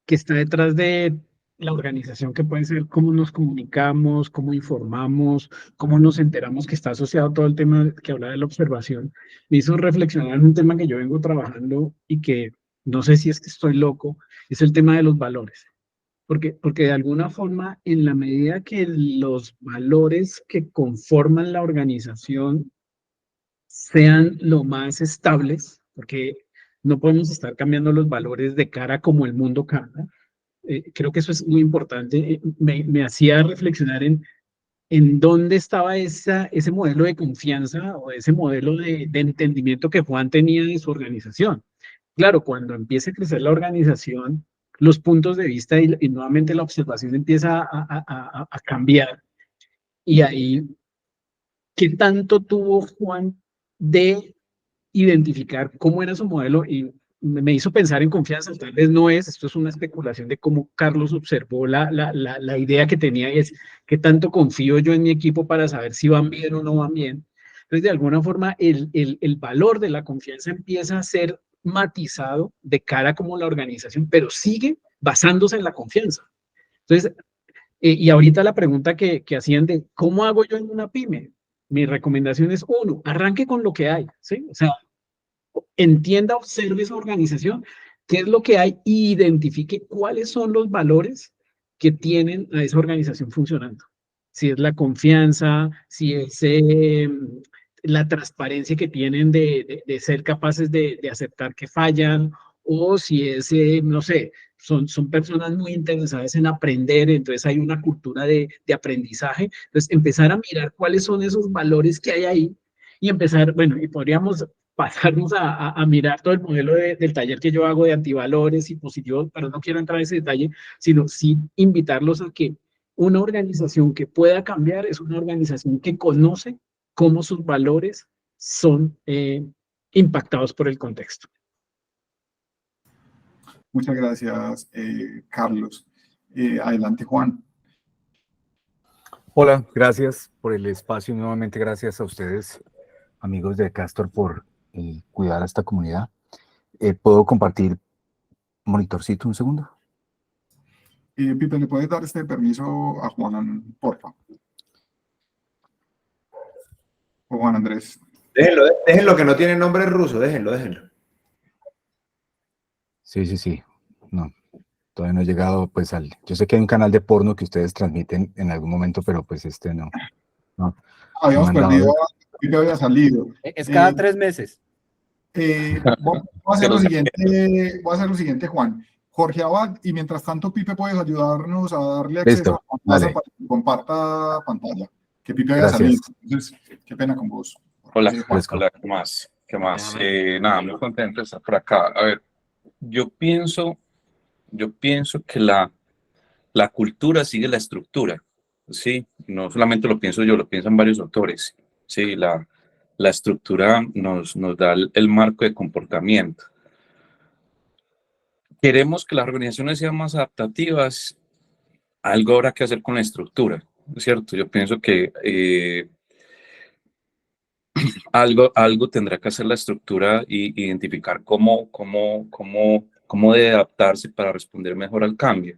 que está detrás de la organización, que puede ser cómo nos comunicamos, cómo informamos, cómo nos enteramos, que está asociado todo el tema que habla de la observación, me hizo reflexionar en un tema que yo vengo trabajando y que no sé si es que estoy loco, es el tema de los valores. Porque de alguna forma, en la medida que los valores que conforman la organización sean lo más estables, porque no podemos estar cambiando los valores de cara a como el mundo cambia. Creo que eso es muy importante. Me hacía reflexionar en dónde estaba ese modelo de confianza o ese modelo de entendimiento que Juan tenía de su organización. Claro, cuando empieza a crecer la organización, los puntos de vista y nuevamente la observación empieza a cambiar. Y ahí, ¿qué tanto tuvo Juan de identificar cómo era su modelo? Y me hizo pensar en confianza, tal vez no es, esto es una especulación de cómo Carlos observó la idea que tenía, y es qué tanto confío yo en mi equipo para saber si van bien o no van bien. Entonces, de alguna forma, el valor de la confianza empieza a ser matizado de cara como la organización, pero sigue basándose en la confianza. Entonces, y ahorita la pregunta que hacían de ¿cómo hago yo en una pyme? Mi recomendación es, uno, arranque con lo que hay, ¿sí? O sea, entienda, observe esa organización, qué es lo que hay, e identifique cuáles son los valores que tienen a esa organización funcionando. Si es la confianza, si es la transparencia que tienen de ser capaces de aceptar que fallan, o si es, no sé, son personas muy interesadas en aprender, entonces hay una cultura de aprendizaje. Entonces, empezar a mirar cuáles son esos valores que hay ahí y empezar, bueno, y podríamos pasarnos a mirar todo el modelo del taller que yo hago de antivalores y positivos, pero no quiero entrar en ese detalle, sino sí invitarlos a que una organización que pueda cambiar es una organización que conoce cómo sus valores son impactados por el contexto. Muchas gracias, Carlos. Adelante, Juan. Hola, gracias por el espacio y nuevamente gracias a ustedes, amigos de Castor, por cuidar a esta comunidad. ¿Puedo compartir monitorcito un segundo? Pipe, ¿le puedes dar este permiso a Juan, porfa? O Juan Andrés. Déjenlo que no tiene nombre ruso, déjenlo. Sí. No, todavía no he llegado pues al... Yo sé que hay un canal de porno que ustedes transmiten en algún momento, pero pues este no. Habíamos perdido, Pipe había salido. Es cada 3 meses. Voy a hacer lo siguiente, Juan. Jorge Abad, y mientras tanto, Pipe, puedes ayudarnos a darle acceso a Pantalla para que comparta pantalla. Que Pipe había salido. Entonces, qué pena con vos. Hola, hola, ¿qué más? Nada, muy contento de estar por acá. A ver, yo pienso que la cultura sigue la estructura, ¿sí? No solamente lo pienso yo, lo piensan varios autores, ¿sí? La estructura nos da el marco de comportamiento. Queremos que las organizaciones sean más adaptativas, algo habrá que hacer con la estructura, ¿cierto? Yo pienso que algo tendrá que hacer la estructura y identificar cómo debe adaptarse para responder mejor al cambio.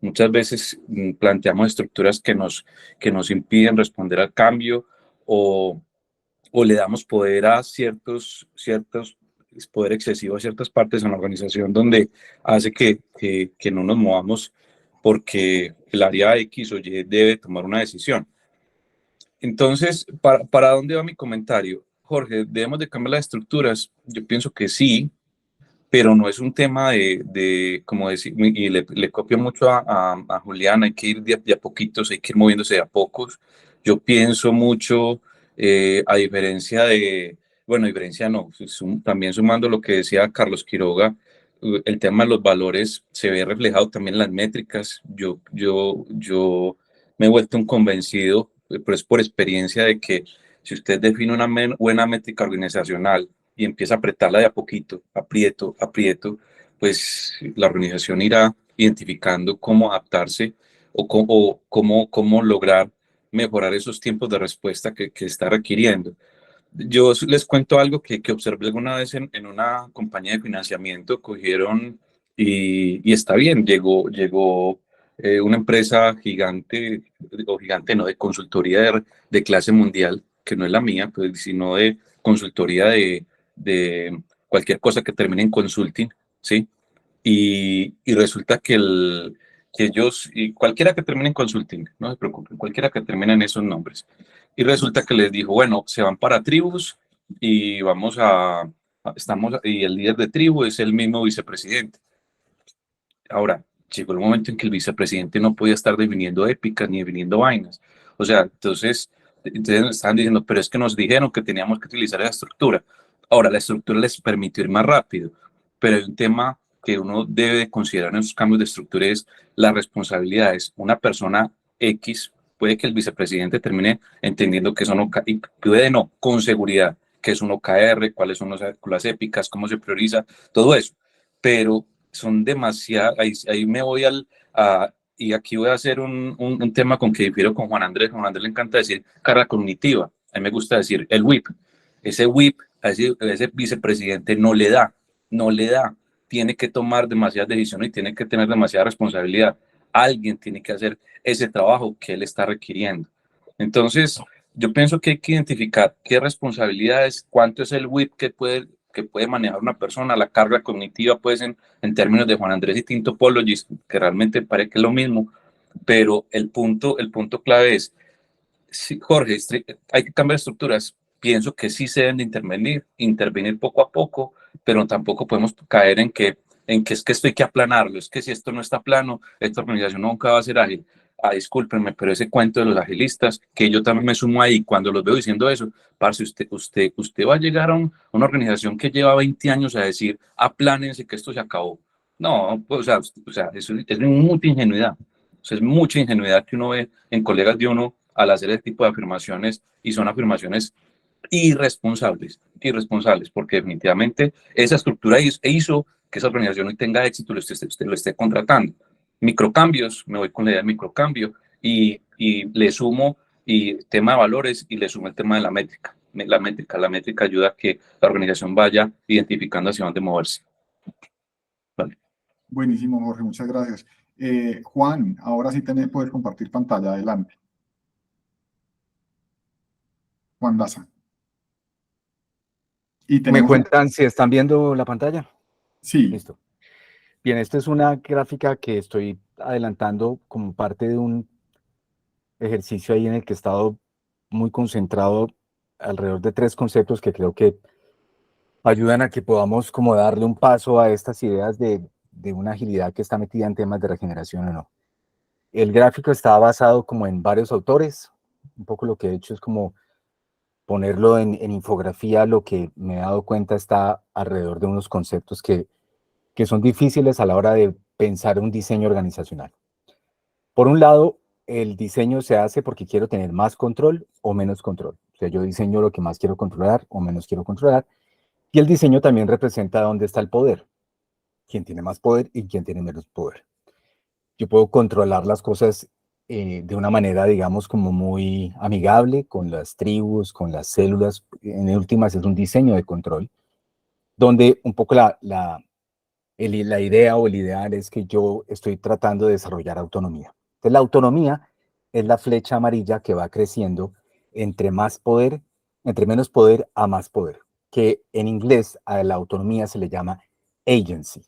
Muchas veces planteamos estructuras que nos impiden responder al cambio o le damos poder a ciertos poder excesivo a ciertas partes en la organización donde hace que no nos movamos porque el área X o Y debe tomar una decisión. Entonces, ¿para dónde va mi comentario? Jorge, ¿debemos de cambiar las estructuras? Yo pienso que sí, pero no es un tema como decir, y le copio mucho a Julián, hay que ir de a poquitos, hay que ir moviéndose de a pocos. Yo pienso mucho, a diferencia diferencia no, también sumando lo que decía Carlos Quiroga, el tema de los valores se ve reflejado también en las métricas. Yo me he vuelto un convencido, pero es por experiencia de que si usted define una buena métrica organizacional y empieza a apretarla de a poquito, aprieto, pues la organización irá identificando cómo adaptarse o cómo lograr mejorar esos tiempos de respuesta que está requiriendo. Yo les cuento algo que observé alguna vez en una compañía de financiamiento, cogieron y está bien, llegó una empresa gigante, o gigante no, de consultoría de clase mundial, que no es la mía, pues, sino de consultoría de cualquier cosa que termine en consulting, ¿sí? Y resulta que ellos, y cualquiera que termine en consulting, no se preocupen, cualquiera que termine en esos nombres, y resulta que les dijo, bueno, se van para tribus y y el líder de tribu es el mismo vicepresidente. Ahora, llegó el momento en que el vicepresidente no podía estar definiendo épicas ni definiendo vainas. O sea, entonces estaban diciendo, pero es que nos dijeron que teníamos que utilizar esa estructura. Ahora, la estructura les permitió ir más rápido, pero hay un tema que uno debe considerar en esos cambios de estructura es las responsabilidades. Una persona X, puede que el vicepresidente termine entendiendo que eso no, y puede no, con seguridad, que es un OKR, cuáles son las épicas, cómo se prioriza, todo eso. Pero son demasiadas, ahí me voy y aquí voy a hacer un tema con que difiero con Juan Andrés. Juan Andrés le encanta decir carga cognitiva, a mí me gusta decir el whip. Ese whip a ese vicepresidente no le da, tiene que tomar demasiadas decisiones y tiene que tener demasiada responsabilidad. Alguien tiene que hacer ese trabajo que él está requiriendo. Entonces, yo pienso que hay que identificar qué responsabilidades, cuánto es el whip que puede manejar una persona, la carga cognitiva, pues en términos de Juan Andrés y Tintopologies, que realmente parece que es lo mismo, pero el punto clave es, sí, Jorge, hay que cambiar estructuras. Pienso que sí se deben de intervenir poco a poco, pero tampoco podemos caer en que es que esto hay que aplanarlo, es que si esto no está plano, esta organización nunca va a ser ágil. Discúlpenme, pero ese cuento de los agilistas, que yo también me sumo ahí, cuando los veo diciendo eso, parce, usted va a llegar a una organización que lleva 20 años a decir, aplánense que esto se acabó. No, pues, o sea eso es mucha ingenuidad. O sea, es mucha ingenuidad que uno ve en colegas de uno al hacer ese tipo de afirmaciones, y son afirmaciones irresponsables, porque definitivamente esa estructura hizo que esa organización hoy tenga éxito, usted lo esté contratando. Microcambios, me voy con la idea de microcambio, y y le sumo y tema de valores y le sumo el tema de la métrica. La métrica ayuda a que la organización vaya identificando hacia dónde moverse. Vale. Buenísimo, Jorge, muchas gracias. Juan, ahora sí puedes compartir pantalla, adelante. Juan Daza. Y ¿Me tenemos... cuentan si están viendo la pantalla? Sí. Listo. Bien, esta es una gráfica que estoy adelantando como parte de un ejercicio ahí en el que he estado muy concentrado alrededor de 3 conceptos que creo que ayudan a que podamos como darle un paso a estas ideas de una agilidad que está metida en temas de regeneración o no. El gráfico está basado como en varios autores. Un poco lo que he hecho es como ponerlo en infografía. Lo que me he dado cuenta está alrededor de unos conceptos que son difíciles a la hora de pensar un diseño organizacional. Por un lado, el diseño se hace porque quiero tener más control o menos control. O sea, yo diseño lo que más quiero controlar o menos quiero controlar. Y el diseño también representa dónde está el poder. Quién tiene más poder y quién tiene menos poder. Yo puedo controlar las cosas de una manera, digamos, como muy amigable con las tribus, con las células. En últimas es un diseño de control, donde un poco la idea o el ideal es que yo estoy tratando de desarrollar autonomía. Entonces, la autonomía es la flecha amarilla que va creciendo entre más poder, entre menos poder a más poder, que en inglés a la autonomía se le llama agency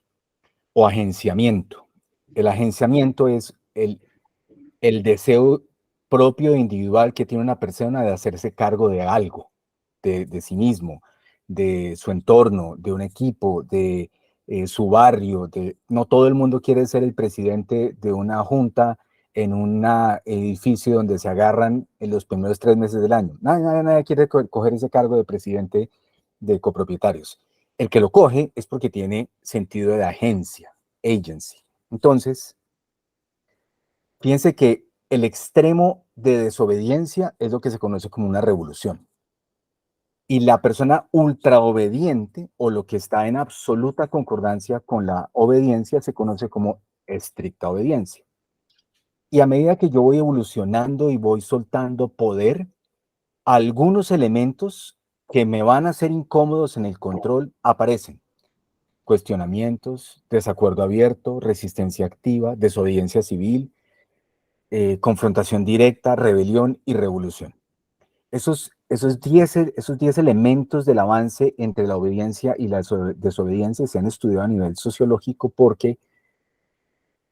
o agenciamiento. El agenciamiento es el deseo propio e individual que tiene una persona de hacerse cargo de algo, de sí mismo, de su entorno, de un equipo, de su barrio. No todo el mundo quiere ser el presidente de una junta en un edificio donde se agarran en los primeros 3 meses del año. Nadie quiere coger ese cargo de presidente de copropietarios. El que lo coge es porque tiene sentido de agencia, agency. Entonces, fíjense que el extremo de desobediencia es lo que se conoce como una revolución. Y la persona ultra obediente o lo que está en absoluta concordancia con la obediencia se conoce como estricta obediencia. Y a medida que yo voy evolucionando y voy soltando poder, algunos elementos que me van a ser incómodos en el control aparecen. Cuestionamientos, desacuerdo abierto, resistencia activa, desobediencia civil, confrontación directa, rebelión y revolución. Esos 10 elementos del avance entre la obediencia y la desobediencia se han estudiado a nivel sociológico porque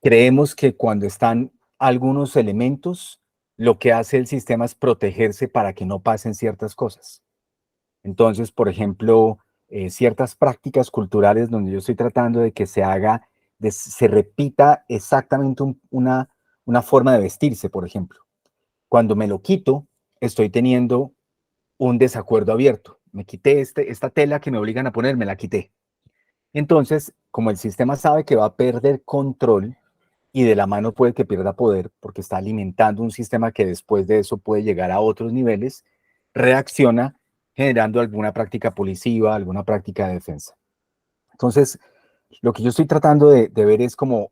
creemos que cuando están algunos elementos, lo que hace el sistema es protegerse para que no pasen ciertas cosas. Entonces, por ejemplo, ciertas prácticas culturales donde yo estoy tratando de que se repita exactamente una forma de vestirse, por ejemplo. Cuando me lo quito, estoy teniendo un desacuerdo abierto. Me quité esta tela que me obligan a poner, me la quité. Entonces, como el sistema sabe que va a perder control y de la mano puede que pierda poder porque está alimentando un sistema que después de eso puede llegar a otros niveles, reacciona generando alguna práctica policiva, alguna práctica de defensa. Entonces, lo que yo estoy tratando de ver es como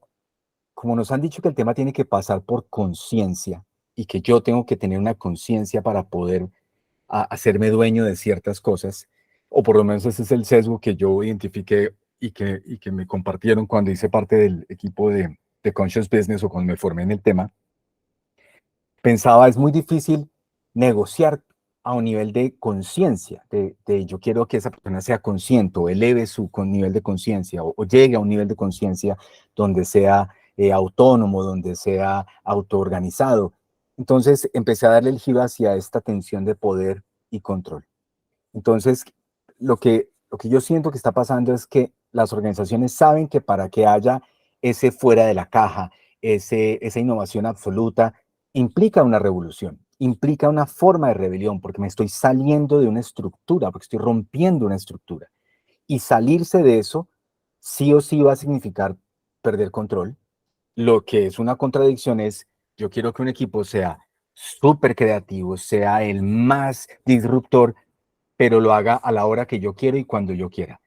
nos han dicho que el tema tiene que pasar por conciencia y que yo tengo que tener una conciencia para poder hacerme dueño de ciertas cosas, o por lo menos ese es el sesgo que yo identifiqué y que me compartieron cuando hice parte del equipo de Conscious Business o cuando me formé en el tema. Pensaba, es muy difícil negociar a un nivel de conciencia, de yo quiero que esa persona sea consciente o eleve su nivel de conciencia o llegue a un nivel de conciencia donde sea autónomo, donde sea autoorganizado. Entonces empecé a darle el giro hacia esta tensión de poder y control. Entonces, lo que yo siento que está pasando es que las organizaciones saben que para que haya ese fuera de la caja, esa innovación absoluta, implica una revolución, implica una forma de rebelión, porque me estoy saliendo de una estructura, porque estoy rompiendo una estructura. Y salirse de eso, sí o sí va a significar perder control. Lo que es una contradicción es, yo quiero que un equipo sea súper creativo, sea el más disruptor, pero lo haga a la hora que yo quiero y cuando yo quiera.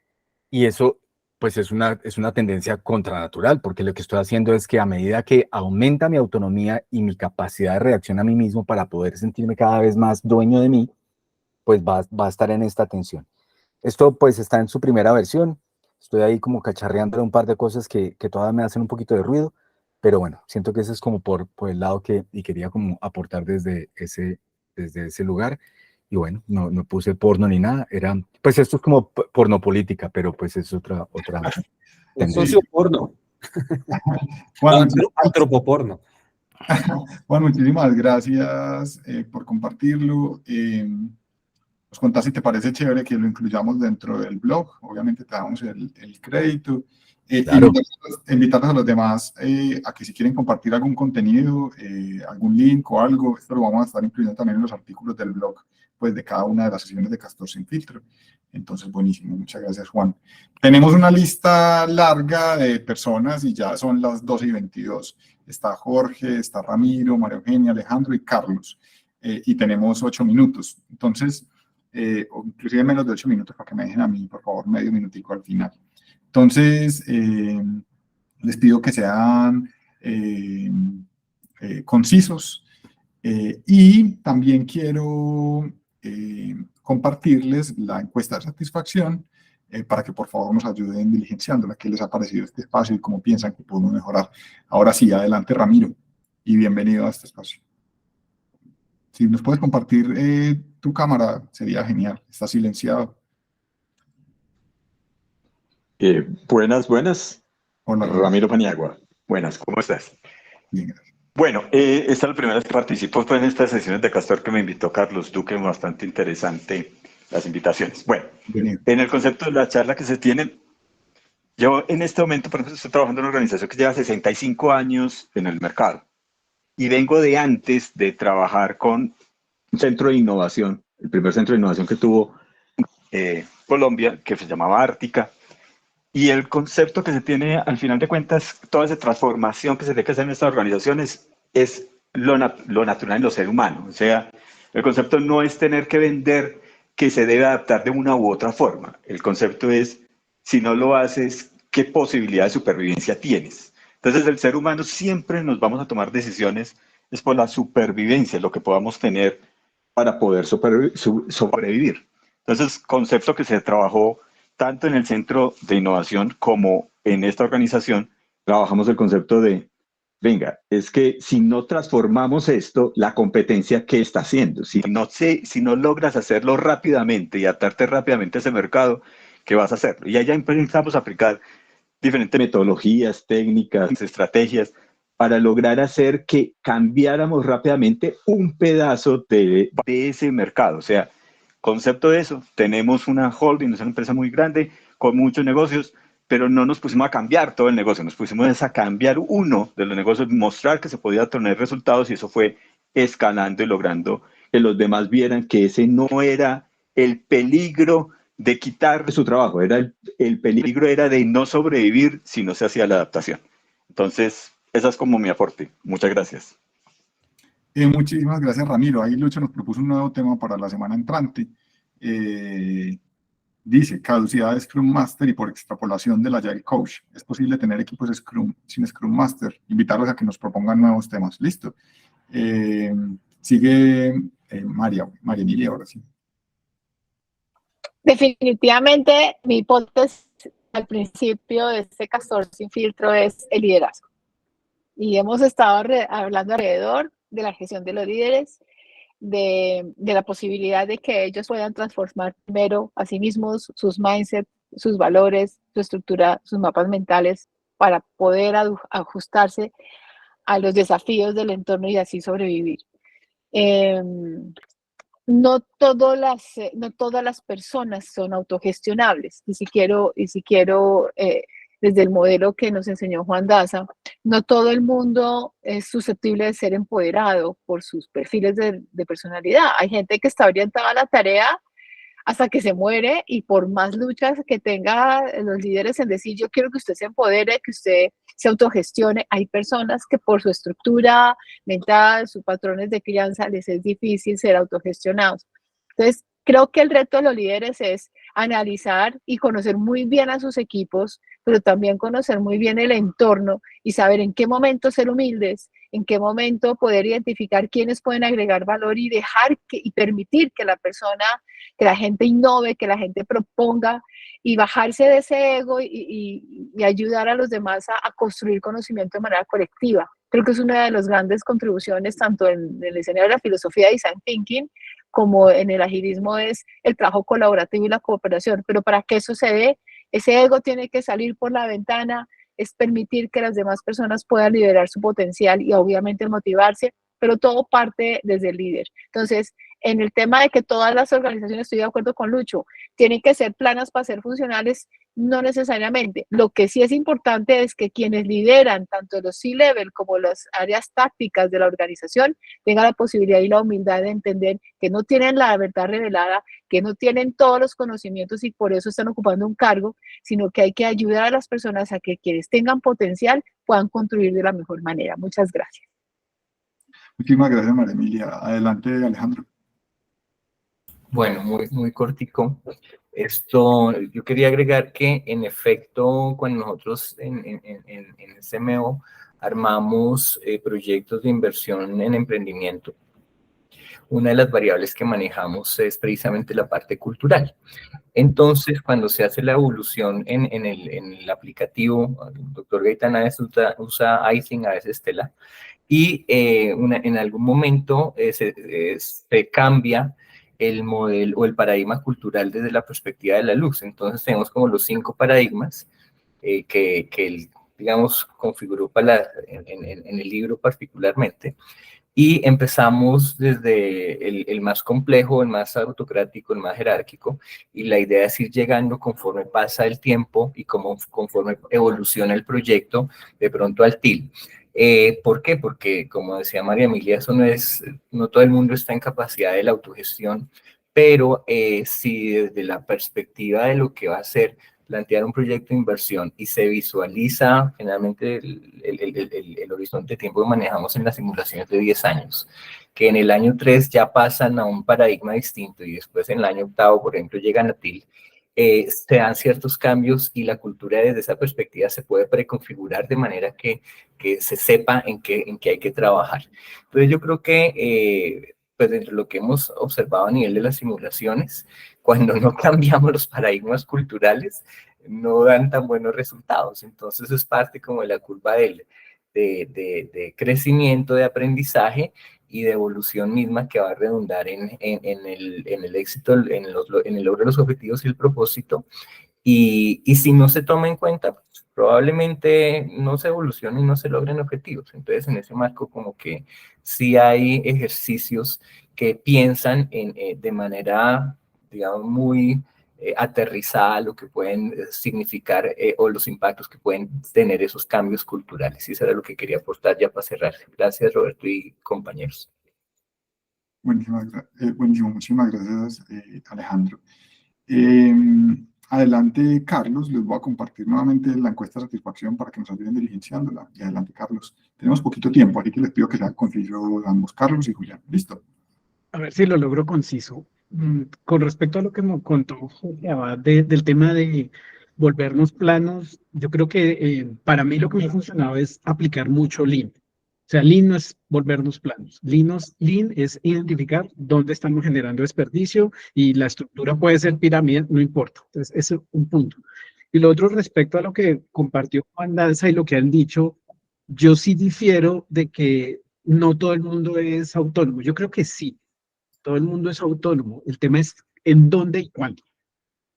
Y eso pues es una tendencia contranatural, porque lo que estoy haciendo es que a medida que aumenta mi autonomía y mi capacidad de reacción a mí mismo para poder sentirme cada vez más dueño de mí, pues va a estar en esta tensión. Esto pues está en su primera versión. Estoy ahí como cacharreando un par de cosas que todavía me hacen un poquito de ruido, pero bueno, siento que ese es como por el lado y quería como aportar desde ese lugar. Y bueno, no puse porno ni nada, pues esto es como pornopolítica, pero pues es otra tendencia. Socioporno. Juan, Antropoporno. Juan, muchísimas gracias por compartirlo. Nos contás si te parece chévere que lo incluyamos dentro del blog. Obviamente te damos el crédito. Claro. Invitarlos a los demás a que si quieren compartir algún contenido, algún link o algo, esto lo vamos a estar incluyendo también en los artículos del blog, pues de cada una de las sesiones de Castor Sin Filtro. Entonces, buenísimo. Muchas gracias, Juan. Tenemos una lista larga de personas y ya son las 12:22. Está Jorge, está Ramiro, María Eugenia, Alejandro y Carlos. Y tenemos 8 minutos. Entonces, o inclusive menos de 8 minutos para que me dejen a mí, por favor, medio minutico al final. Entonces, les pido que sean concisos y también quiero compartirles la encuesta de satisfacción para que por favor nos ayuden diligenciándola, qué les ha parecido este espacio y cómo piensan que podemos mejorar. Ahora sí, adelante Ramiro y bienvenido a este espacio. Si nos puedes compartir tu cámara, sería genial. Está silenciado. Buenas. Hola, Ramiro Paniagua. Buenas, ¿cómo estás? Bien, gracias. Bueno, esta es la primera vez que participo pues, en estas sesiones de Castor que me invitó Carlos Duque, bastante interesante las invitaciones. Bueno, Bienvenido. en el concepto de la charla que se tiene, yo en este momento, por ejemplo, estoy trabajando en una organización que lleva 65 años en el mercado y vengo de antes de trabajar con un centro de innovación, el primer centro de innovación que tuvo Colombia, que se llamaba Ártica. Y el concepto que se tiene, al final de cuentas, toda esa transformación que se tiene que hacer en estas organizaciones es lo natural en los seres humanos. O sea, el concepto no es tener que vender que se debe adaptar de una u otra forma. El concepto es, si no lo haces, ¿qué posibilidad de supervivencia tienes? Entonces, el ser humano siempre nos vamos a tomar decisiones, es por la supervivencia, lo que podamos tener para poder sobrevivir. Entonces, concepto que se trabajó tanto en el Centro de Innovación como en esta organización, trabajamos el concepto de, venga, es que si no transformamos esto, la competencia, ¿qué está haciendo? Si no logras hacerlo rápidamente y adaptarte rápidamente a ese mercado, ¿qué vas a hacer? Y allá empezamos a aplicar diferentes metodologías, técnicas, estrategias, para lograr hacer que cambiáramos rápidamente un pedazo de ese mercado. O sea, concepto de eso, tenemos una holding, es una empresa muy grande, con muchos negocios, pero no nos pusimos a cambiar todo el negocio, nos pusimos a cambiar uno de los negocios, mostrar que se podía tener resultados y eso fue escalando y logrando que los demás vieran que ese no era el peligro de quitar su trabajo, el peligro era de no sobrevivir si no se hacía la adaptación. Entonces, esa es como mi aporte. Muchas gracias. Muchísimas gracias, Ramiro. Ahí Lucho nos propuso un nuevo tema para la semana entrante. Dice, caducidad de Scrum Master y por extrapolación del Agile Coach. ¿Es posible tener equipos Scrum sin Scrum Master? Invitarlos a que nos propongan nuevos temas. Listo. Sigue María Emilia, ahora sí. Definitivamente, mi hipótesis al principio de este Castor Sin Filtro es el liderazgo. Y hemos estado hablando alrededor de la gestión de los líderes, de la posibilidad de que ellos puedan transformar primero a sí mismos, sus mindsets, sus valores, su estructura, sus mapas mentales, para poder ajustarse a los desafíos del entorno y así sobrevivir. No todas las personas son autogestionables, y si quiero desde el modelo que nos enseñó Juan Daza, no todo el mundo es susceptible de ser empoderado por sus perfiles de personalidad. Hay gente que está orientada a la tarea hasta que se muere y por más luchas que tenga los líderes en decir yo quiero que usted se empodere, que usted se autogestione, hay personas que por su estructura mental, sus patrones de crianza, les es difícil ser autogestionados. Entonces, creo que el reto de los líderes es analizar y conocer muy bien a sus equipos, pero también conocer muy bien el entorno y saber en qué momento ser humildes, en qué momento poder identificar quiénes pueden agregar valor y dejar y permitir que la persona, que la gente innove, que la gente proponga y bajarse de ese ego y ayudar a los demás a construir conocimiento de manera colectiva. Creo que es una de las grandes contribuciones, tanto en el escenario de la filosofía de Design Thinking, como en el agilismo, es el trabajo colaborativo y la cooperación. Pero para que eso se dé, ese ego tiene que salir por la ventana, es permitir que las demás personas puedan liberar su potencial y obviamente motivarse, pero todo parte desde el líder. Entonces, en el tema de que todas las organizaciones, estoy de acuerdo con Lucho, tienen que ser planas para ser funcionales, no necesariamente. Lo que sí es importante es que quienes lideran tanto los C-level como las áreas tácticas de la organización tengan la posibilidad y la humildad de entender que no tienen la verdad revelada, que no tienen todos los conocimientos y por eso están ocupando un cargo, sino que hay que ayudar a las personas a que quienes tengan potencial puedan contribuir de la mejor manera. Muchas gracias. Muchísimas gracias, María Emilia. Adelante, Alejandro. Bueno, muy cortico. Yo quería agregar que en efecto, cuando nosotros en CMO armamos proyectos de inversión en emprendimiento, una de las variables que manejamos es precisamente la parte cultural. Entonces, cuando se hace la evolución en el aplicativo, el doctor Gaitán a veces usa Icing, a veces Stella, y en algún momento se cambia el modelo o el paradigma cultural desde la perspectiva de la luz. Entonces tenemos como los 5 paradigmas que él, digamos, configuró en el libro particularmente. Y empezamos desde el más complejo, el más autocrático, el más jerárquico, y la idea es ir llegando conforme pasa el tiempo y conforme evoluciona el proyecto, de pronto al TIL. ¿Por qué? Porque, como decía María Emilia, no todo el mundo está en capacidad de la autogestión, pero si desde la perspectiva de lo que va a ser plantear un proyecto de inversión y se visualiza generalmente el horizonte de tiempo que manejamos en las simulaciones de 10 años, que en el año 3 ya pasan a un paradigma distinto y después en el año 8, por ejemplo, llegan a TIL, se dan ciertos cambios y la cultura desde esa perspectiva se puede preconfigurar de manera que se sepa en qué hay que trabajar. Entonces yo creo que pues dentro de lo que hemos observado a nivel de las simulaciones, cuando no cambiamos los paradigmas culturales, no dan tan buenos resultados. Entonces es parte como de la curva de crecimiento, de aprendizaje y de evolución misma que va a redundar en el éxito, en el logro de los objetivos y el propósito. Y si no se toma en cuenta, pues, probablemente no se evolucione y no se logren objetivos. Entonces, en ese marco, como que sí hay ejercicios que piensan de manera, digamos, muy aterrizada lo que pueden significar o los impactos que pueden tener esos cambios culturales. Y eso era lo que quería aportar ya para cerrar. Gracias, Roberto y compañeros. Buenísimo, muchísimas gracias, Alejandro. Adelante, Carlos, les voy a compartir nuevamente la encuesta de satisfacción para que nos ayuden diligenciándola. Y adelante, Carlos. Tenemos poquito tiempo, así que les pido que sean concisos ambos, Carlos y Julián. ¿Listo? A ver si lo logro conciso. Con respecto a lo que me contó del tema de volvernos planos, yo creo que para mí lo que me ha funcionado es aplicar mucho Lean. O sea, Lean no es volvernos planos. Lean es identificar dónde estamos generando desperdicio y la estructura puede ser pirámide, no importa. Entonces, ese es un punto. Y lo otro respecto a lo que compartió Juan Danza y lo que han dicho, yo sí difiero de que no todo el mundo es autónomo. Yo creo que sí, todo el mundo es autónomo. El tema es en dónde y cuándo.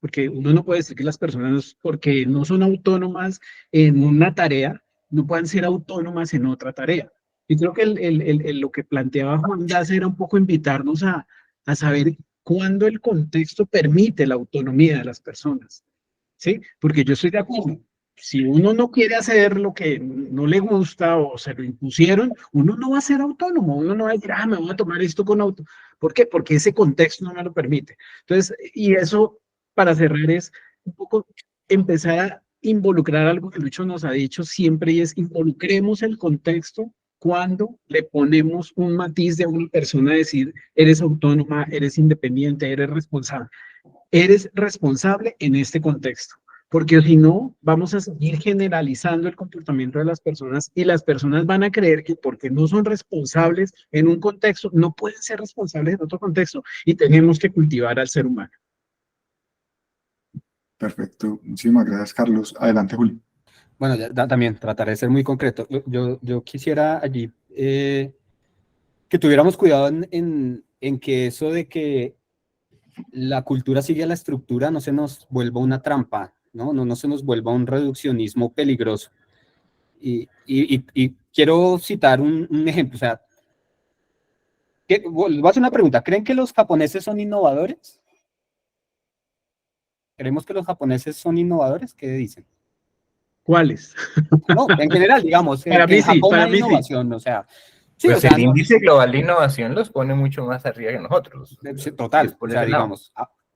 Porque uno no puede decir que las personas, porque no son autónomas en una tarea, no pueden ser autónomas en otra tarea. Y creo que lo que planteaba Juan Daza era un poco invitarnos a saber cuándo el contexto permite la autonomía de las personas, ¿sí? Porque yo estoy de acuerdo. Si uno no quiere hacer lo que no le gusta o se lo impusieron, uno no va a ser autónomo, uno no va a decir, me voy a tomar esto con auto. ¿Por qué? Porque ese contexto no me lo permite. Entonces, y eso, para cerrar, es un poco empezar a involucrar algo que Lucho nos ha dicho siempre y es involucremos el contexto cuando le ponemos un matiz de una persona a decir, eres autónoma, eres independiente, eres responsable. Eres responsable en este contexto. porque si no, vamos a seguir generalizando el comportamiento de las personas y las personas van a creer que porque no son responsables en un contexto, no pueden ser responsables en otro contexto y tenemos que cultivar al ser humano. Perfecto. Muchísimas gracias, Carlos. Adelante, Julio. Bueno, también trataré de ser muy concreto. Yo quisiera allí que tuviéramos cuidado en que eso de que la cultura sigue a la estructura no se nos vuelva una trampa, no se nos vuelva un reduccionismo peligroso. Y quiero citar un ejemplo, o sea, voy a hacer una pregunta. ¿Creen que los japoneses son innovadores? ¿Creemos que los japoneses son innovadores? ¿Qué dicen? ¿Cuáles? No, en general, digamos, Para que mí en sí, Japón para hay mí sí. innovación, o sea, sí, Pues o sea, el índice global de innovación los pone mucho más arriba que nosotros. total, Por o sea, ese lado. digamos,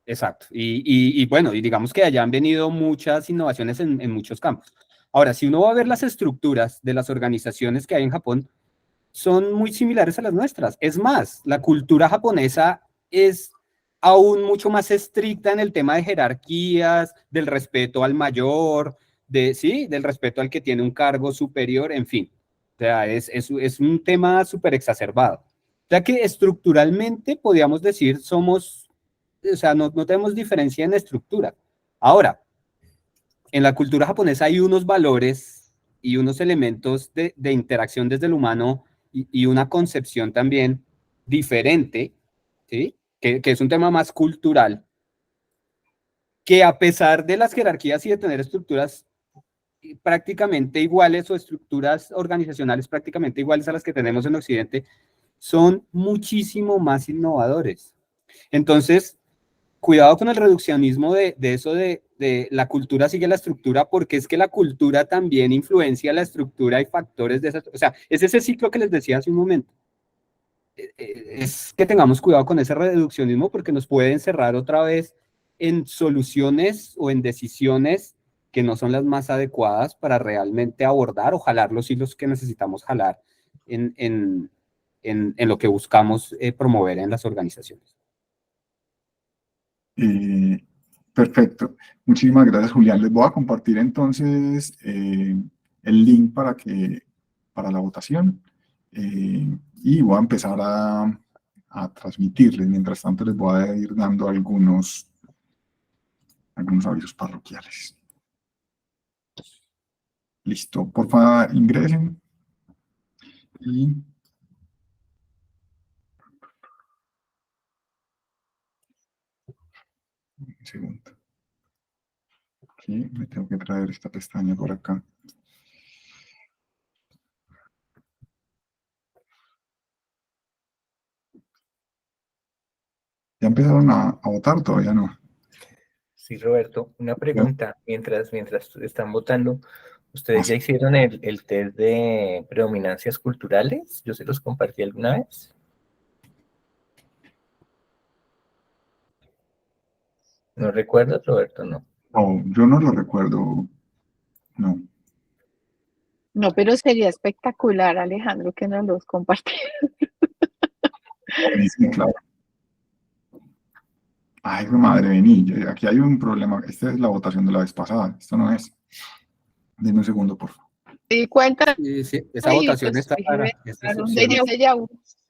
exacto. Y bueno, y digamos que allá han venido muchas innovaciones en muchos campos. Ahora, si uno va a ver las estructuras de las organizaciones que hay en Japón, son muy similares a las nuestras. Es más, la cultura japonesa es aún mucho más estricta en el tema de jerarquías, del respeto al mayor, sí, del respeto al que tiene un cargo superior, en fin. O sea, es un tema súper exacerbado. O sea que estructuralmente, podríamos decir, somos, o sea, no tenemos diferencia en estructura. Ahora, en la cultura japonesa hay unos valores y unos elementos de interacción desde el humano y una concepción también diferente, ¿sí? Que es un tema más cultural, que a pesar de las jerarquías y de tener estructuras prácticamente iguales o estructuras organizacionales prácticamente iguales a las que tenemos en Occidente, son muchísimo más innovadores. Entonces, cuidado con el reduccionismo de eso de la cultura sigue la estructura, porque es que la cultura también influencia la estructura y factores de esa, o sea, es ese ciclo que les decía hace un momento. Es que tengamos cuidado con ese reduccionismo porque nos puede encerrar otra vez en soluciones o en decisiones que no son las más adecuadas para realmente abordar o jalar los hilos que necesitamos jalar en lo que buscamos promover en las organizaciones. Perfecto. Muchísimas gracias, Julián. Les voy a compartir entonces el link para la votación y voy a empezar a transmitirles. Mientras tanto, les voy a ir dando algunos avisos parroquiales. Listo. Por favor, ingresen. Y un segundo. Aquí me tengo que traer esta pestaña por acá. ¿Ya empezaron a votar? Todavía no. Sí, Roberto, una pregunta. Mientras están votando, ¿ustedes ya hicieron el test de predominancias culturales? ¿Yo se los compartí alguna vez? ¿No recuerdas, Roberto? No. No, yo no lo recuerdo. No. No, pero sería espectacular, Alejandro, que nos los compartiera. Sí, claro. Ay, madre, vení, aquí hay un problema. Esta es la votación de la vez pasada. Esto no es. Deme un segundo, por favor. Sí, cuenta. Sí, esa votación está para esta sección.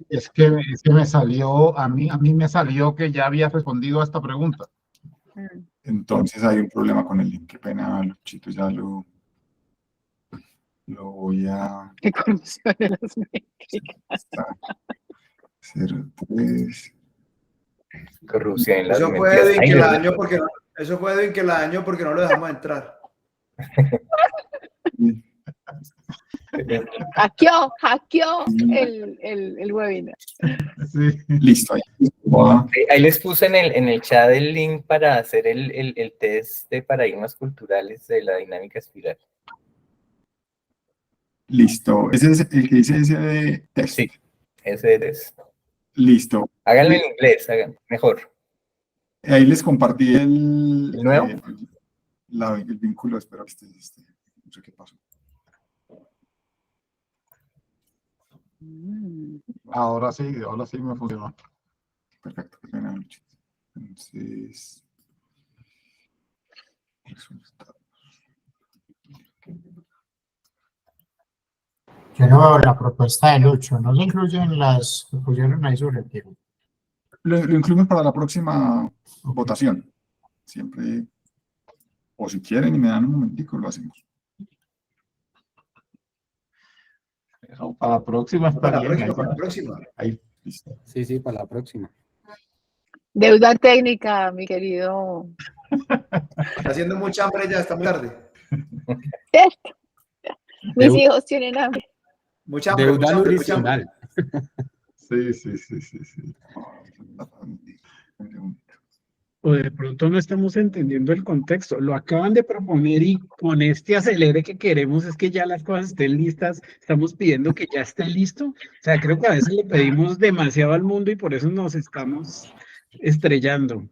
Es que me salió, a mí me salió que ya había respondido a esta pregunta. Entonces hay un problema con el link. Qué pena, Luchito, ya lo voy a... Qué corrupción de las métricas. Hacer, pues... Corrupción en las Eso fue mentiras. Edwin que la dañó porque no, eso fue Edwin que la dañó porque no lo dejamos entrar. Hackeó el webinar. Sí. Listo. Ahí les puse en el chat el link para hacer el test de paradigmas culturales de la dinámica espiral. Listo. Ese es el que dice ese de test. Sí, ese es. Listo. Háganlo en inglés, mejor. Ahí les compartí el nuevo? El vínculo. Espero que esté. No sé qué pasó. Ahora sí me funcionó. Perfecto. Entonces... Yo no veo la propuesta de Lucho, no se incluyen las que pusieron ahí sobre el tiro. Lo incluimos para la próxima votación. Siempre, o si quieren y me dan un momentico, lo hacemos. Eso para la próxima está Para la bien. próxima, para la próxima. Ahí. Sí, sí, para la próxima. Deuda técnica, mi querido. Está haciendo mucha hambre ya, está muy tarde. ¿Cierto? Mis Deu- hijos tienen hambre. Mucha hambre, Deuda mucha hambre, mucha hambre. nutricional. Sí. O de pronto no estamos entendiendo el contexto. Lo acaban de proponer y con este acelere que queremos es que ya las cosas estén listas. Estamos pidiendo que ya esté listo. O sea, creo que a veces le pedimos demasiado al mundo y por eso nos estamos estrellando. Hay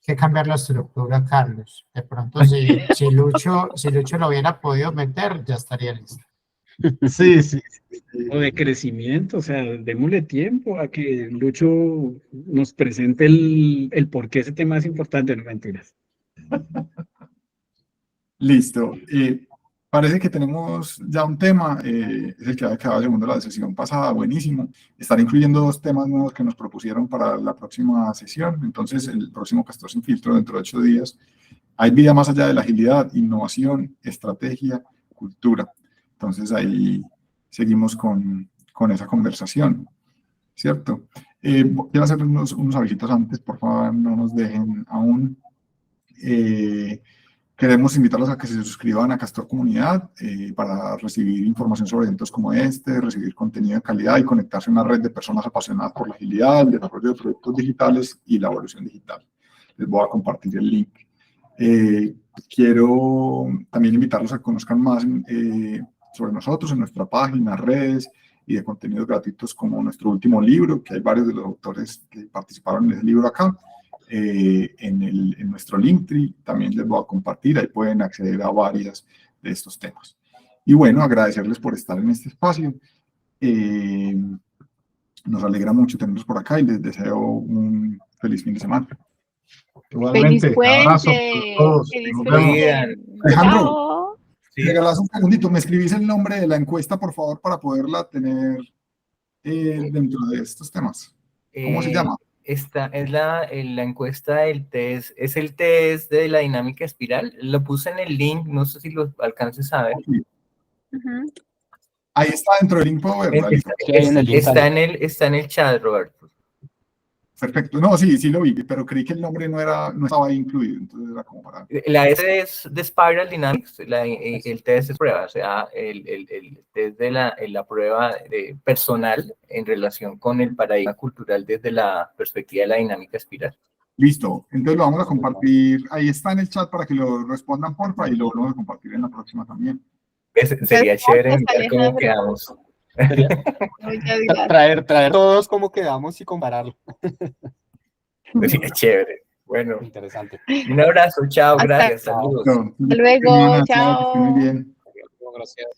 que cambiar la estructura, Carlos. De pronto, si Lucho lo hubiera podido meter, ya estaría listo. Sí. O de crecimiento, o sea, démosle tiempo a que Lucho nos presente el por qué ese tema es importante, no mentiras. Listo. Parece que tenemos ya un tema, es el que había quedado segundo de la sesión pasada, buenísimo. Estaré incluyendo 2 temas nuevos que nos propusieron para la próxima sesión. Entonces, el próximo Castor Sin Filtro, dentro de 8 días, hay vida más allá de la agilidad, innovación, estrategia, cultura. Entonces, ahí seguimos con esa conversación, ¿cierto? Quiero hacer unos avisitos antes, por favor, no nos dejen aún. Queremos invitarlos a que se suscriban a Castor Comunidad para recibir información sobre eventos como este, recibir contenido de calidad y conectarse a una red de personas apasionadas por la agilidad, el desarrollo de productos digitales y la evolución digital. Les voy a compartir el link. Quiero también invitarlos a que conozcan más sobre nosotros en nuestra página, redes y de contenidos gratuitos como nuestro último libro, que hay varios de los autores que participaron en ese libro acá. En nuestro Linktree también les voy a compartir, ahí pueden acceder a varias de estos temas. Y bueno, agradecerles por estar en este espacio. Nos alegra mucho tenerlos por acá y les deseo un feliz fin de semana. Igualmente, Feliz abrazo puente. a todos. Feliz Nos vemos. puente. Alejandro, Chao. si regalas un segundito, me escribís el nombre de la encuesta, por favor, para poderla tener dentro de estos temas. ¿Cómo se llama? Esta es la encuesta del test, es el test de la dinámica espiral. Lo puse en el link, no sé si lo alcances a ver. Ujú. Ahí está dentro del link, puedo verla. Está en el chat, Roberto. Perfecto. No, sí lo vi, pero creí que el nombre no estaba ahí incluido, entonces era como para... La S es de Spiral Dynamics, el test es prueba, o sea, el test de la prueba personal en relación con el paradigma cultural desde la perspectiva de la dinámica espiral. Listo, entonces lo vamos a compartir, ahí está en el chat para que lo respondan, porfa, y lo vamos a compartir en la próxima también. Sería chévere mirar cómo quedamos. Traer todos cómo quedamos y compararlo. Sería chévere. Bueno, interesante. Un abrazo, chao, Hasta gracias, saludos. Hasta luego, chao. Que estén muy bien. Gracias.